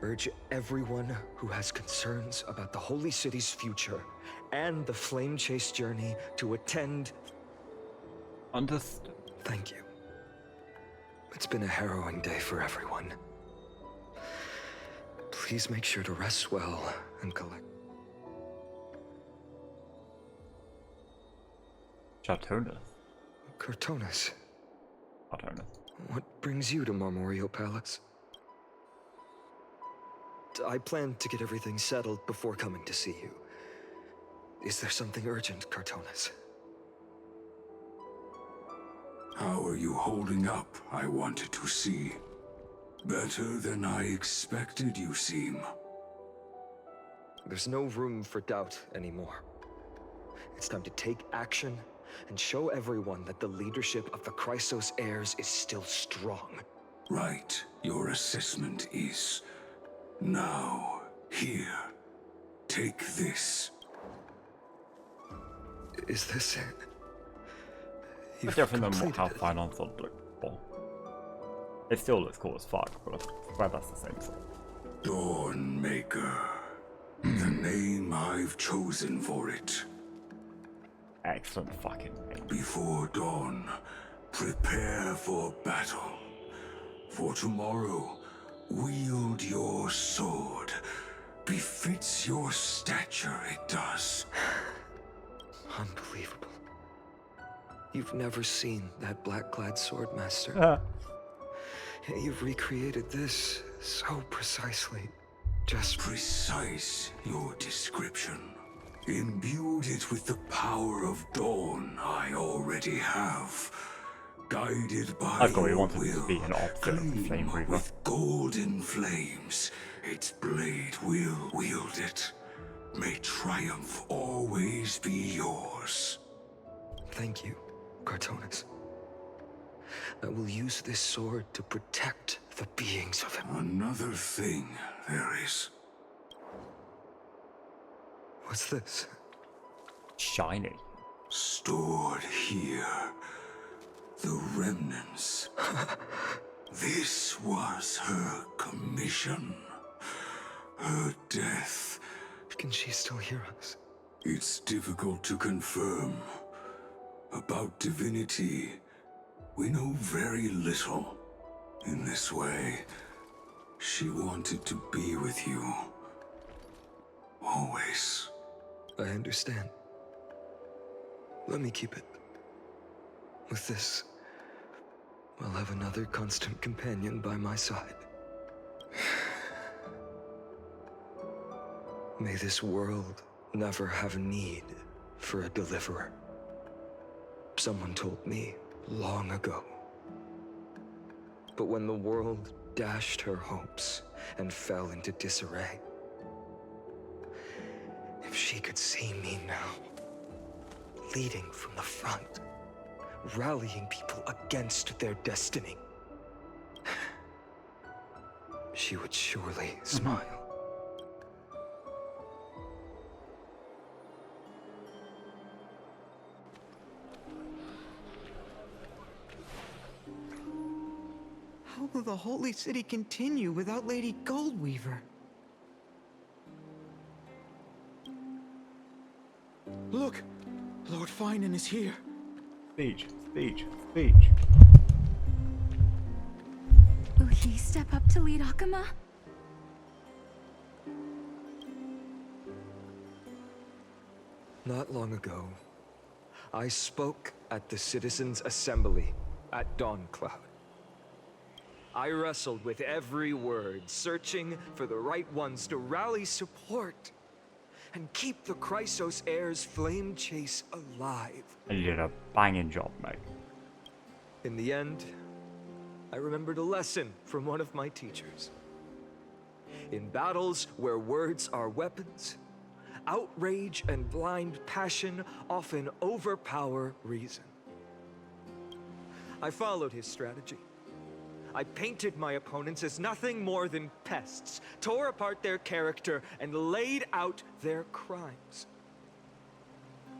urge everyone who has concerns about the Holy City's future and the Flame Chase journey to attend. Understood. Thank you. It's been a harrowing day for everyone. Please make sure to rest well and collect. Cartoonus. Cartoonus. Cartoonus. What brings you to Marmoreal Palace? I plan to get everything settled before coming to see you. Is there something urgent, Cartoonus? How are you holding up, I wanted to see. Better than I expected, you seem. There's no room for doubt anymore. It's time to take action and show everyone that the leadership of the Chrysos heirs is still strong. Right, your assessment is. Now, here. Take this. Is this it? It's different than how Final Thought looked before. It still looks cool as fuck, but I swear that's the same sort. Dawnmaker. The name I've chosen for it. Excellent fucking name. Before dawn, prepare for battle. For tomorrow, wield your sword. Befits your stature, it does. Unbelievable. You've never seen that black-clad sword master. You've recreated this so precisely. Just precise, your description. Imbued it with the power of dawn I already have. Guided by I've got what you your wanted will, to be an opposite of the Flame Reaver. With golden flames, its blade will wield it. May triumph always be yours. Thank you, Cartoonus. I will use this sword to protect the beings of it. Another thing there is. What's this? Shiny. Stored here. The remnants. This was her commission. Her death. Can she still hear us? It's difficult to confirm. About divinity, we know very little. In this way, she wanted to be with you. Always. I understand. Let me keep it. With this, I'll have another constant companion by my side. May this world never have need for a deliverer. Someone told me long ago. But when the world dashed her hopes and fell into disarray, if she could see me now, leading from the front, rallying people against their destiny, she would surely smile. How will the Holy City continue without Lady Goldweaver? Look! Lord Finan is here. Speech, speech, speech. Will he step up to lead Akama? Not long ago, I spoke at the Citizens' Assembly at Dawncloud. I wrestled with every word, searching for the right ones to rally support and keep the Chrysos heirs' flame chase alive. And you did a banging job, mate. In the end, I remembered a lesson from one of my teachers. In battles where words are weapons, outrage and blind passion often overpower reason. I followed his strategy. I painted my opponents as nothing more than pests, tore apart their character, and laid out their crimes.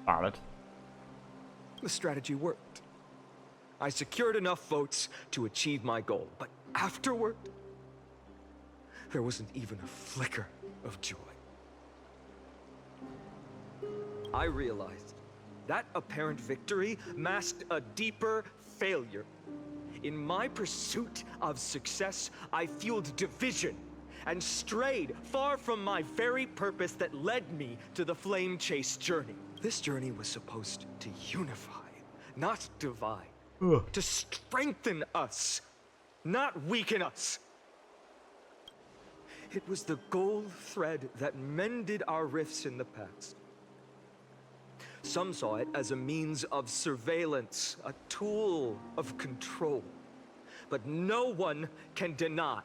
Valid. The strategy worked. I secured enough votes to achieve my goal, but afterward, there wasn't even a flicker of joy. I realized that apparent victory masked a deeper failure. In my pursuit of success, I fueled division and strayed far from my very purpose that led me to the flame chase journey. This journey was supposed to unify, not divide. To strengthen us, not weaken us. It was the gold thread that mended our rifts in the past. Some saw it as a means of surveillance, a tool of control. But no one can deny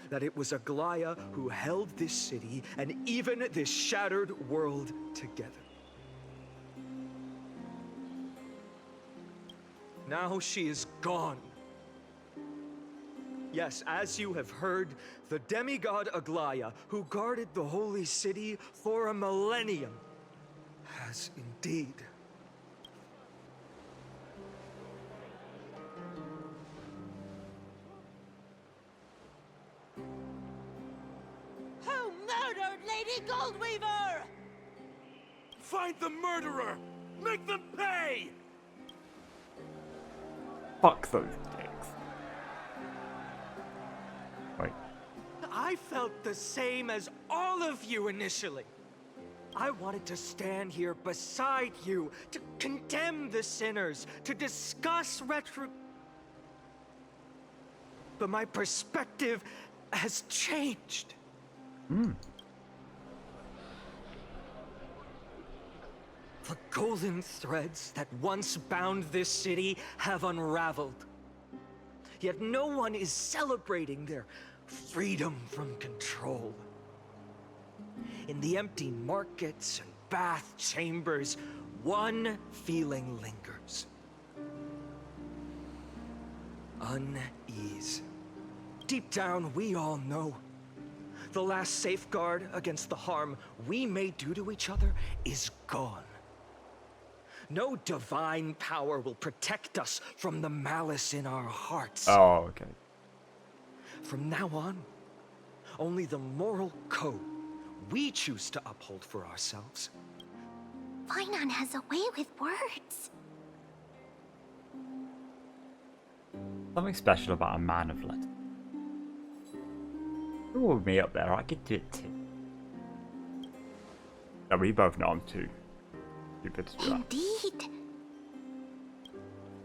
that it was Aglaya who held this city and even this shattered world together. Now she is gone. Yes, as you have heard, the demigod Aglaya, who guarded the holy city for a millennium, has indeed. Who murdered Lady Goldweaver? Find the murderer! Make them pay! Fuck those dicks. Wait. I felt the same as all of you initially. I wanted to stand here beside you, to condemn the sinners, to discuss But my perspective has changed. The golden threads that once bound this city have unraveled. Yet no one is celebrating their freedom from control. In the empty markets and bath chambers, one feeling lingers. Unease. Deep down, we all know the last safeguard against the harm we may do to each other is gone. No divine power will protect us from the malice in our hearts. Oh, okay. From now on, only the moral code we choose to uphold for ourselves. Finan has a way with words. Something special about a man of letters. You were with me up there, I could do it too. No, we both know I'm too stupid to do that. Indeed.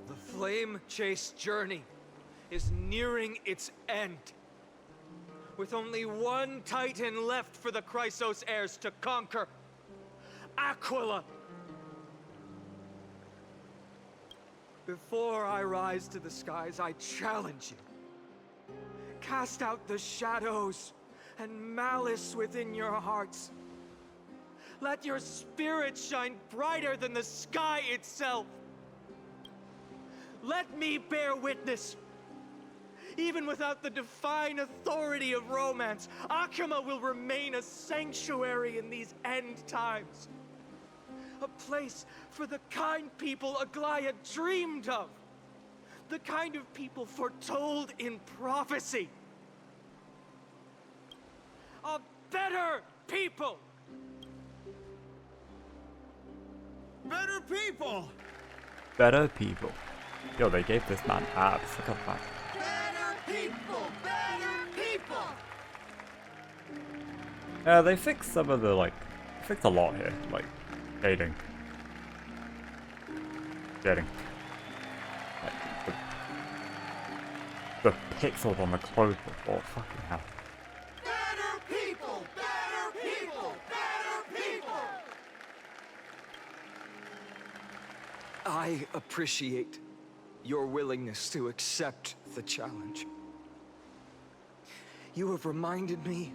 The flame chase journey is nearing its end. With only one titan left for the Chrysos heirs to conquer. Aquila! Before I rise to the skies, I challenge you. Cast out the shadows and malice within your hearts. Let your spirit shine brighter than the sky itself. Let me bear witness. Even without the divine authority of romance, Akama will remain a sanctuary in these end times. A place for the kind people Aglaya dreamed of. The kind of people foretold in prophecy. A better people! Better people! Better people. Yo, they gave this man abs. Look at that. Better people! Better people! Yeah, they fixed some of the, like, fixed a lot here. Like, shading. Like, the pixels on the clothes before. Fucking hell. Better people! Better people! Better people! I appreciate your willingness to accept the challenge. You have reminded me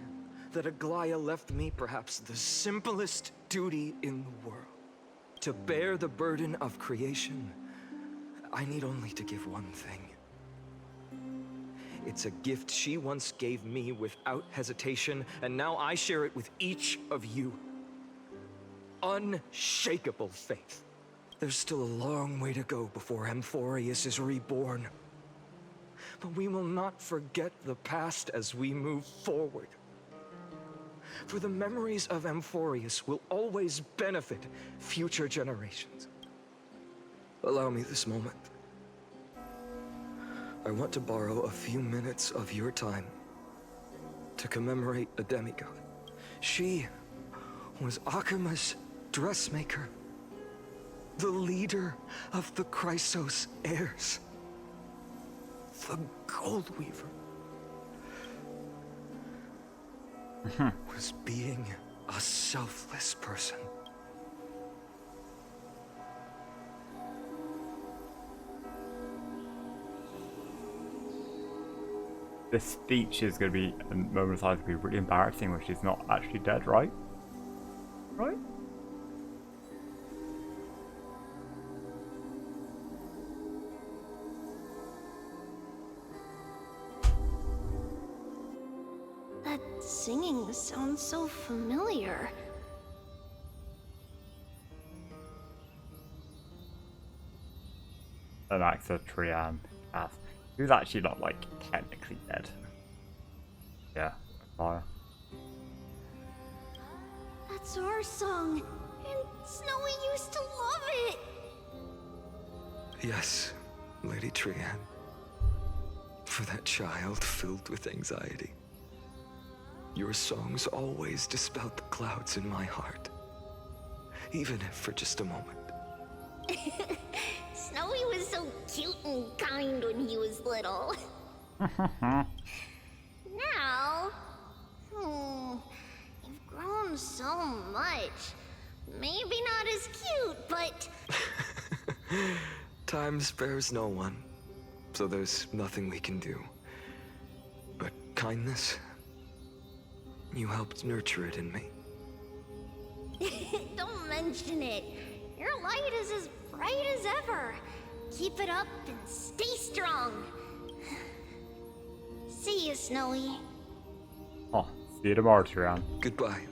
that Aglaya left me perhaps the simplest duty in the world. To bear the burden of creation, I need only to give one thing. It's a gift she once gave me without hesitation, and now I share it with each of you. Unshakable faith. There's still a long way to go before Amphorius is reborn. But we will not forget the past as we move forward. For the memories of Amphorius will always benefit future generations. Allow me this moment. I want to borrow a few minutes of your time to commemorate a demigod. She was Akima's dressmaker, the leader of the Chrysos heirs, the Gold Weaver. Was being a selfless person. This speech is going to be, a moment of silence, going to be really embarrassing when she's not actually dead, right? Right? That singing sounds so familiar. Anaxa Trian Cass, who's actually not, like, technically dead. Yeah, fire. That's our song, and Snowy used to love it. Yes, Lady Trian. For that child filled with anxiety. Your songs always dispelled the clouds in my heart. Even if for just a moment. Snowy was so cute and kind when he was little. Now, you've grown so much. Maybe not as cute, but... Time spares no one, so there's nothing we can do. But kindness, you helped nurture it in me. Don't mention it. Your light is as bright as ever. Keep it up and stay strong. See you, Snowy. Oh, see you tomorrow, Trian. Goodbye,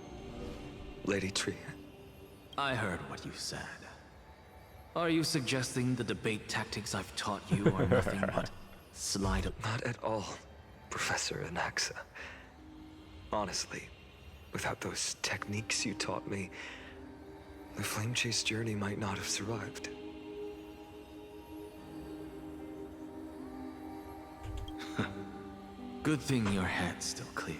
Lady Trian. I heard what you said. Are you suggesting the debate tactics I've taught you are nothing but sleight of... Not at all, Professor Anaxa. Honestly, without those techniques you taught me, the Flame Chase journey might not have survived. Good thing your head's still clear.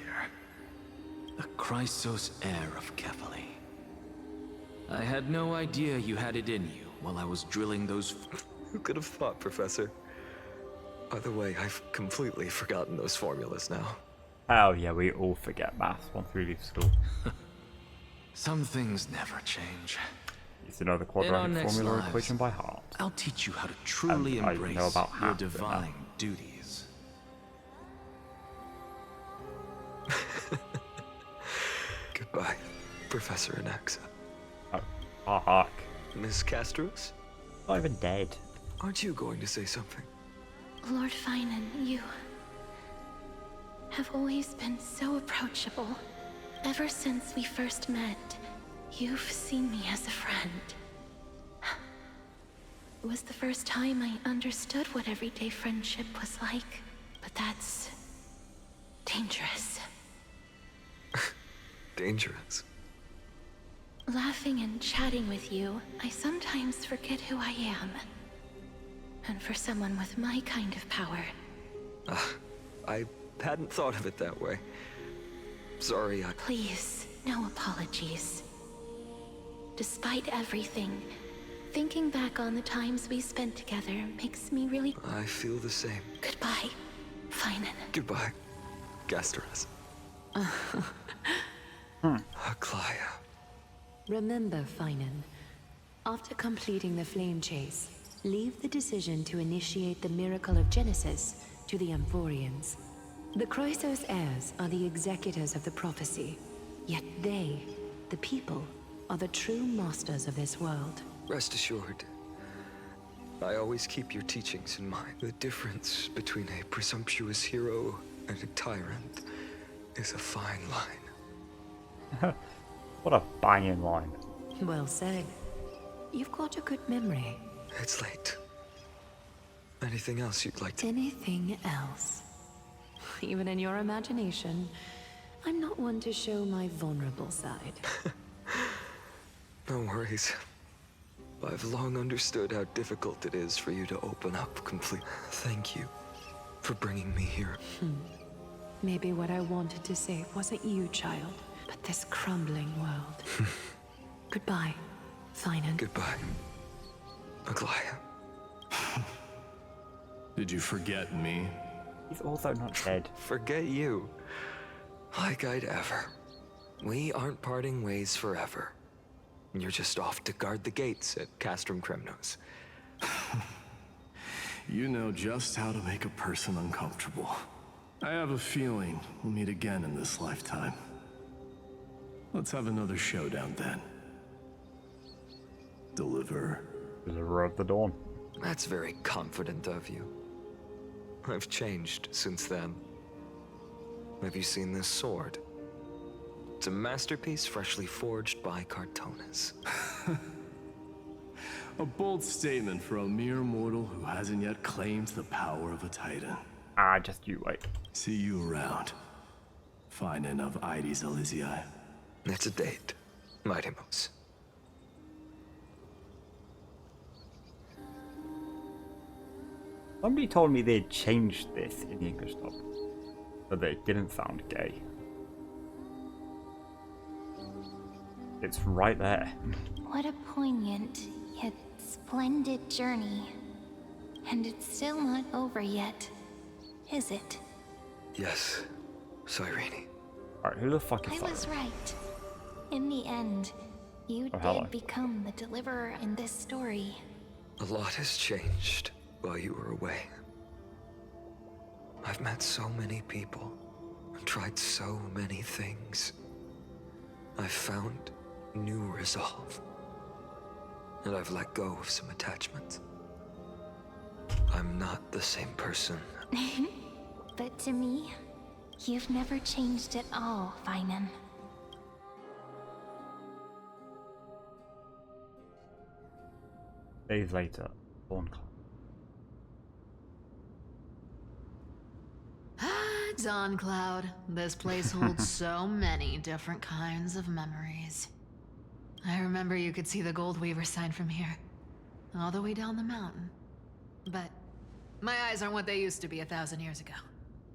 The Chrysos heir of Kefali. I had no idea you had it in you while I was drilling those... Who could have thought, Professor? By the way, I've completely forgotten those formulas now. Oh yeah, we all forget maths once we leave school. Some things never change. Used to know the quadratic formula equation by heart. I'll teach you how to truly embrace your divine duties. Goodbye, Professor Anaxa. Oh, fuck. Miss Castros? Not even dead. Aren't you going to say something? Lord Finan, you have always been so approachable. Ever since we first met, you've seen me as a friend. was the first time I understood what everyday friendship was like. But that's dangerous. Dangerous? Laughing and chatting with you, I sometimes forget who I am. And for someone with my kind of power... I hadn't thought of it that way. Sorry, Please, no apologies. Despite everything, thinking back on the times we spent together makes me really... I feel the same. Goodbye, Finan. Goodbye, Gasterus. Aglaya. Remember, Finan, after completing the flame chase, leave the decision to initiate the miracle of Genesis to the Amphorians. The Chrysos heirs are the executors of the prophecy, yet they, the people, are the true masters of this world. Rest assured, I always keep your teachings in mind. The difference between a presumptuous hero and a tyrant is a fine line. What a banging line. Well said. You've got a good memory. It's late. Anything else you'd like to... Anything else? Even in your imagination, I'm not one to show my vulnerable side. No worries. I've long understood how difficult it is for you to open up completely. Thank you for bringing me here. Maybe what I wanted to say wasn't you, child, but this crumbling world. Goodbye, Finan. Goodbye, Aglaya. Did you forget me? He's also not dead. Forget you. Like I'd ever. We aren't parting ways forever. You're just off to guard the gates at Castrum Kremnos. You know just how to make a person uncomfortable. I have a feeling we'll meet again in this lifetime. Let's have another showdown then. Deliver of the Dawn. That's very confident of you. I've changed since then. Have you seen this sword? It's a masterpiece freshly forged by Cartonis. A bold statement for a mere mortal who hasn't yet claimed the power of a titan. Just you wait. See you around. Finan of Ides Elysiae. It's a date, Mightimos. Somebody told me they'd changed this in the English dub, so that it didn't sound gay. It's right there. What a poignant, yet splendid journey. And it's still not over yet, is it? Yes, Cyrene. Alright, who the fuck is I Cyrene? was right. In the end, you did become the deliverer in this story. A lot has changed while you were away. I've met so many people, and tried so many things. I've found new resolve, and I've let go of some attachments. I'm not the same person. But to me, you've never changed at all, Finan. Days later, Thorncloud. Dawn Cloud. This place holds so many different kinds of memories. I remember you could see the Gold Weaver sign from here, all the way down the mountain. But my eyes aren't what they used to be 1,000 years ago.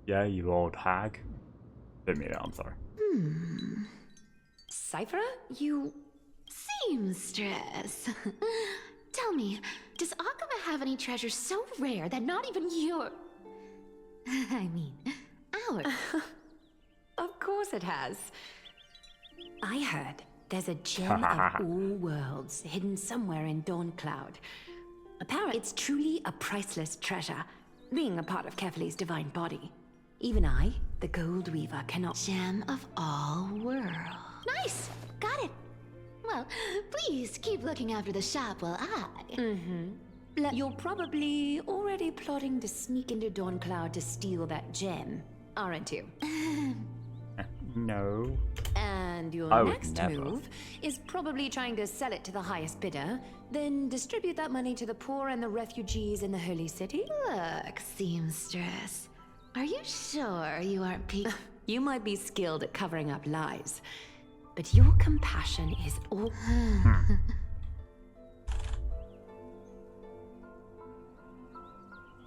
Yeah, you old hag. Didn't mean it, I'm sorry. Cyphera, you... Seamstress. Tell me, does Akama have any treasures so rare that not even your... I mean, ours? Of course it has. I heard there's a gem of all worlds hidden somewhere in Dawncloud. Apparently, it's truly a priceless treasure, being a part of Kefali's divine body. Even I, the Gold Weaver, cannot... Gem of all worlds. Nice! Got it! Well, please keep looking after the shop while I... You're probably already plotting to sneak into Dawncloud to steal that gem, aren't you? No. And your I would next never. move is probably trying to sell it to the highest bidder, then distribute that money to the poor and the refugees in the Holy City? Look, seamstress. Are you sure you aren't You might be skilled at covering up lies, but your compassion is all...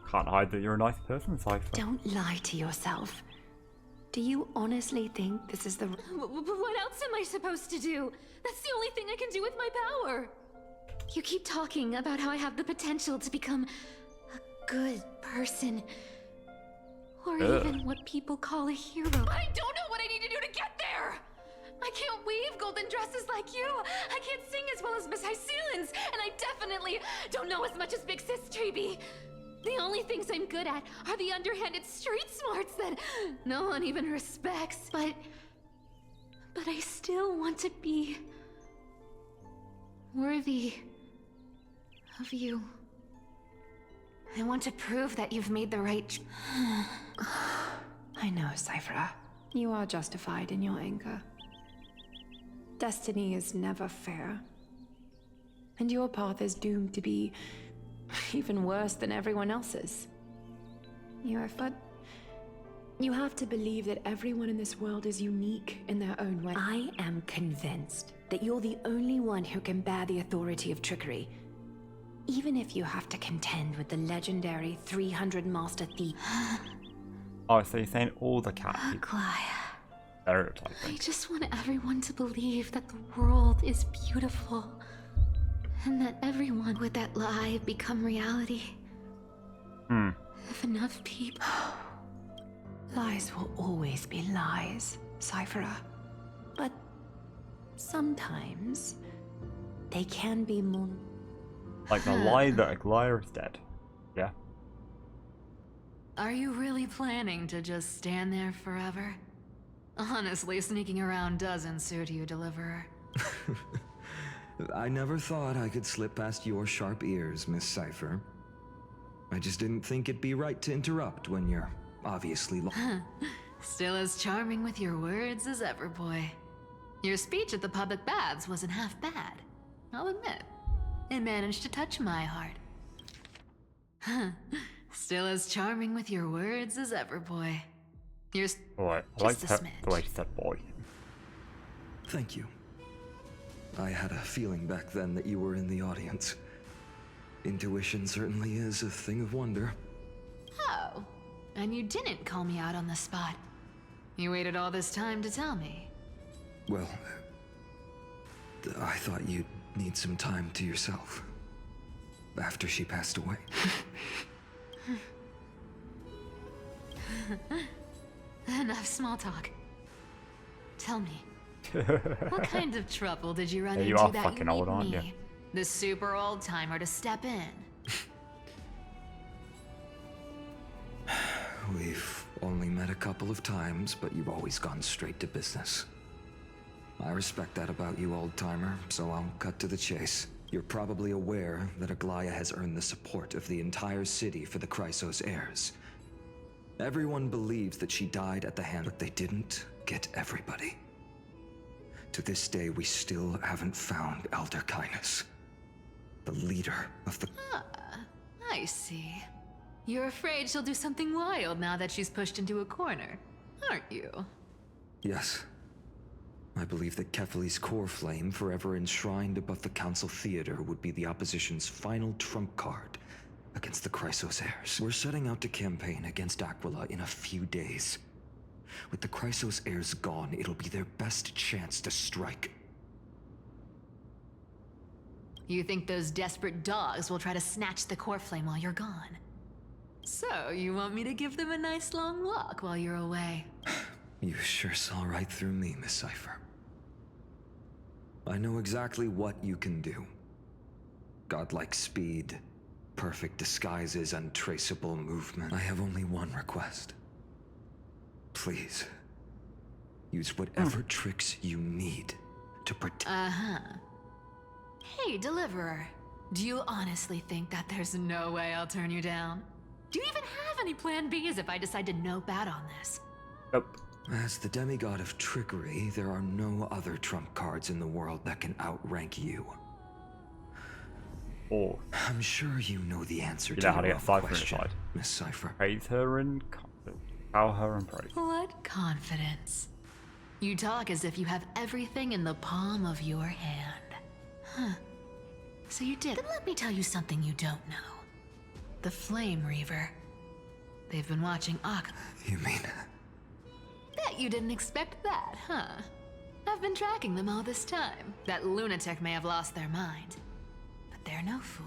Can't hide that you're a nice person, Cypher. Don't lie to yourself. Do you honestly think this is the... What else am I supposed to do? That's the only thing I can do with my power. You keep talking about how I have the potential to become a good person. Or even what people call a hero. I don't know what I need to do to get there! I can't weave golden dresses like you. I can't sing as well as Miss Hyceelins. And I definitely don't know as much as Big Sis Treeby. The only things I'm good at are the underhanded street smarts that no one even respects. But I still want to be worthy of you. I want to prove that you've made the right I know, Cypher. You are justified in your anger. Destiny is never fair. And your path is doomed to be even worse than everyone else's. But you have to believe that everyone in this world is unique in their own way. I am convinced that you're the only one who can bear the authority of trickery, even if you have to contend with the legendary 300 Master Thief. Oh, so you're saying all the cat people? Stereotyping. I just want everyone to believe that the world is beautiful. And that everyone would that lie become reality. If enough people... Lies will always be lies, Cypher. But sometimes they can be more... Like the lie that Aglaya is dead. Yeah. Are you really planning to just stand there forever? Honestly, sneaking around doesn't suit you, Deliverer. I never thought I could slip past your sharp ears, Miss Cypher. I just didn't think it'd be right to interrupt when you're obviously Still as charming with your words as ever, boy. Your speech at the public baths wasn't half bad, I'll admit. It managed to touch my heart. Still as charming with your words as ever, boy. You're Boy, I like the way she said boy. Thank you. I had a feeling back then that you were in the audience. Intuition certainly is a thing of wonder. Oh, and you didn't call me out on the spot. You waited all this time to tell me. Well, I thought you'd need some time to yourself. After she passed away. Enough small talk. Tell me, what kind of trouble did you run into you are that fucking you old, need aren't me, the super old timer, to step in? We've only met a couple of times, but you've always gone straight to business. I respect that about you, old-timer, so I'll cut to the chase. You're probably aware that Aglaya has earned the support of the entire city for the Chrysos heirs. Everyone believes that she died at the hand, but they didn't get everybody. To this day, we still haven't found Elder Kynus, the leader of the... I see. You're afraid she'll do something wild now that she's pushed into a corner, aren't you? Yes. I believe that Kefali's core flame, forever enshrined above the Council Theater, would be the opposition's final trump card against the Chrysos heirs. We're setting out to campaign against Aquila in a few days. With the Chrysos heirs gone, it'll be their best chance to strike. You think those desperate dogs will try to snatch the core flame while you're gone? So, you want me to give them a nice long walk while you're away? You sure saw right through me, Miss Cypher. I know exactly what you can do. Godlike speed, perfect disguises, untraceable movement. I have only one request. Please, use whatever tricks you need to protect... Hey, Deliverer. Do you honestly think that there's no way I'll turn you down? Do you even have any plan Bs if I decide to nope out on this? Nope. As the demigod of trickery, there are no other trump cards in the world that can outrank you. Or I'm sure you know the answer you to know how to your get own Cypher question, inside. Miss Cypher. Praise her and bow her and praise. What confidence. You talk as if you have everything in the palm of your hand. Huh. So you did. Then let me tell you something you don't know. The Flame Reaver. They've been watching Akam. You mean? Bet you didn't expect that, huh? I've been tracking them all this time. That lunatic may have lost their mind, but they're no fool.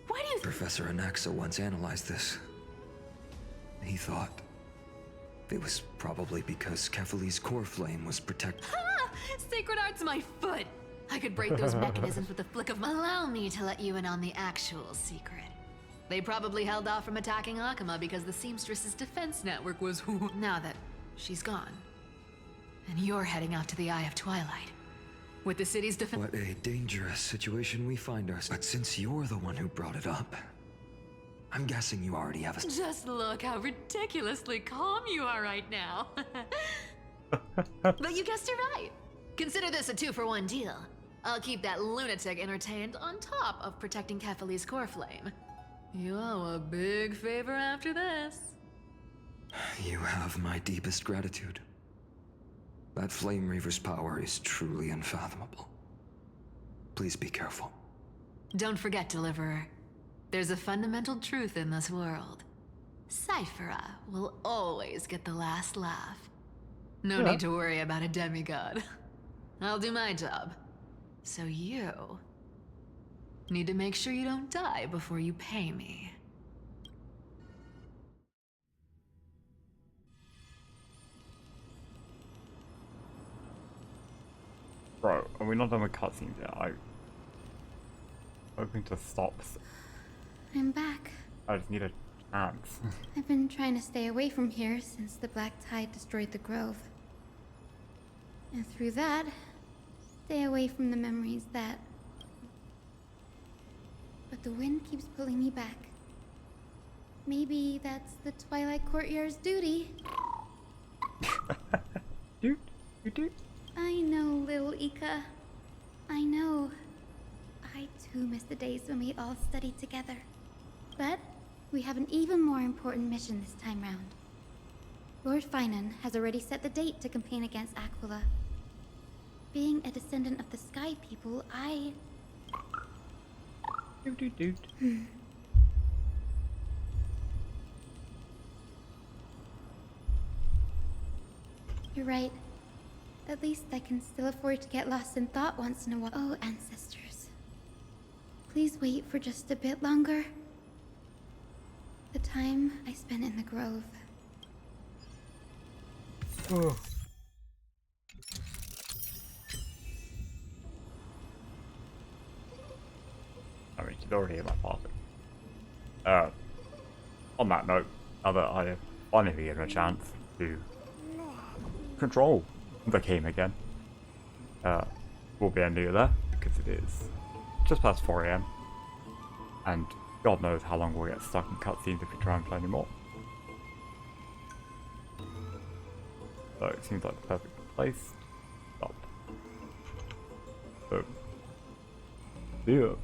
Why do you Professor Anaxa once analyzed this. He thought it was probably because Kefali's core flame was protected. Ha! Sacred Art's my foot! I could break those mechanisms with a flick of my... Allow me to let you in on the actual secret. They probably held off from attacking Akama because the Seamstress's defense network was... Now that she's gone, and you're heading out to the Eye of Twilight, with the city's defense... What a dangerous situation we find ourselves. But since you're the one who brought it up, I'm guessing you already have a... Just look how ridiculously calm you are right now. But you guessed it right. Consider this a 2-for-1 deal. I'll keep that lunatic entertained on top of protecting Kefali's core flame. You owe a big favor after this. You have my deepest gratitude. That Flame Reaver's power is truly unfathomable. Please be careful. Don't forget, Deliverer. There's a fundamental truth in this world. Cyphera will always get the last laugh. No need to worry about a demigod. I'll do my job. So you need to make sure you don't die before you pay me. Bro, are we not done with cutscenes yet? I'm hoping to stop. I'm back. I just need a chance. I've been trying to stay away from here since the Black Tide destroyed the grove. And through that, stay away from the memories that... But the wind keeps pulling me back. Maybe that's the Twilight Courtyard's duty. You do? I know, little Ika. I know. I too miss the days when we all studied together. But we have an even more important mission this time round. Lord Finan has already set the date to campaign against Aquila. Being a descendant of the Sky People, I... You're right. At least I can still afford to get lost in thought once in a while. Oh, ancestors. Please wait for just a bit longer. The time I spent in the grove. Oh. I mean, she's already in my party. On that note, now that I have finally given a chance to control the game again, we'll be ending it there because it is just past 4 AM, and God knows how long we'll get stuck in cutscenes if we try and play anymore. So it seems like the perfect place to stop. So, see ya.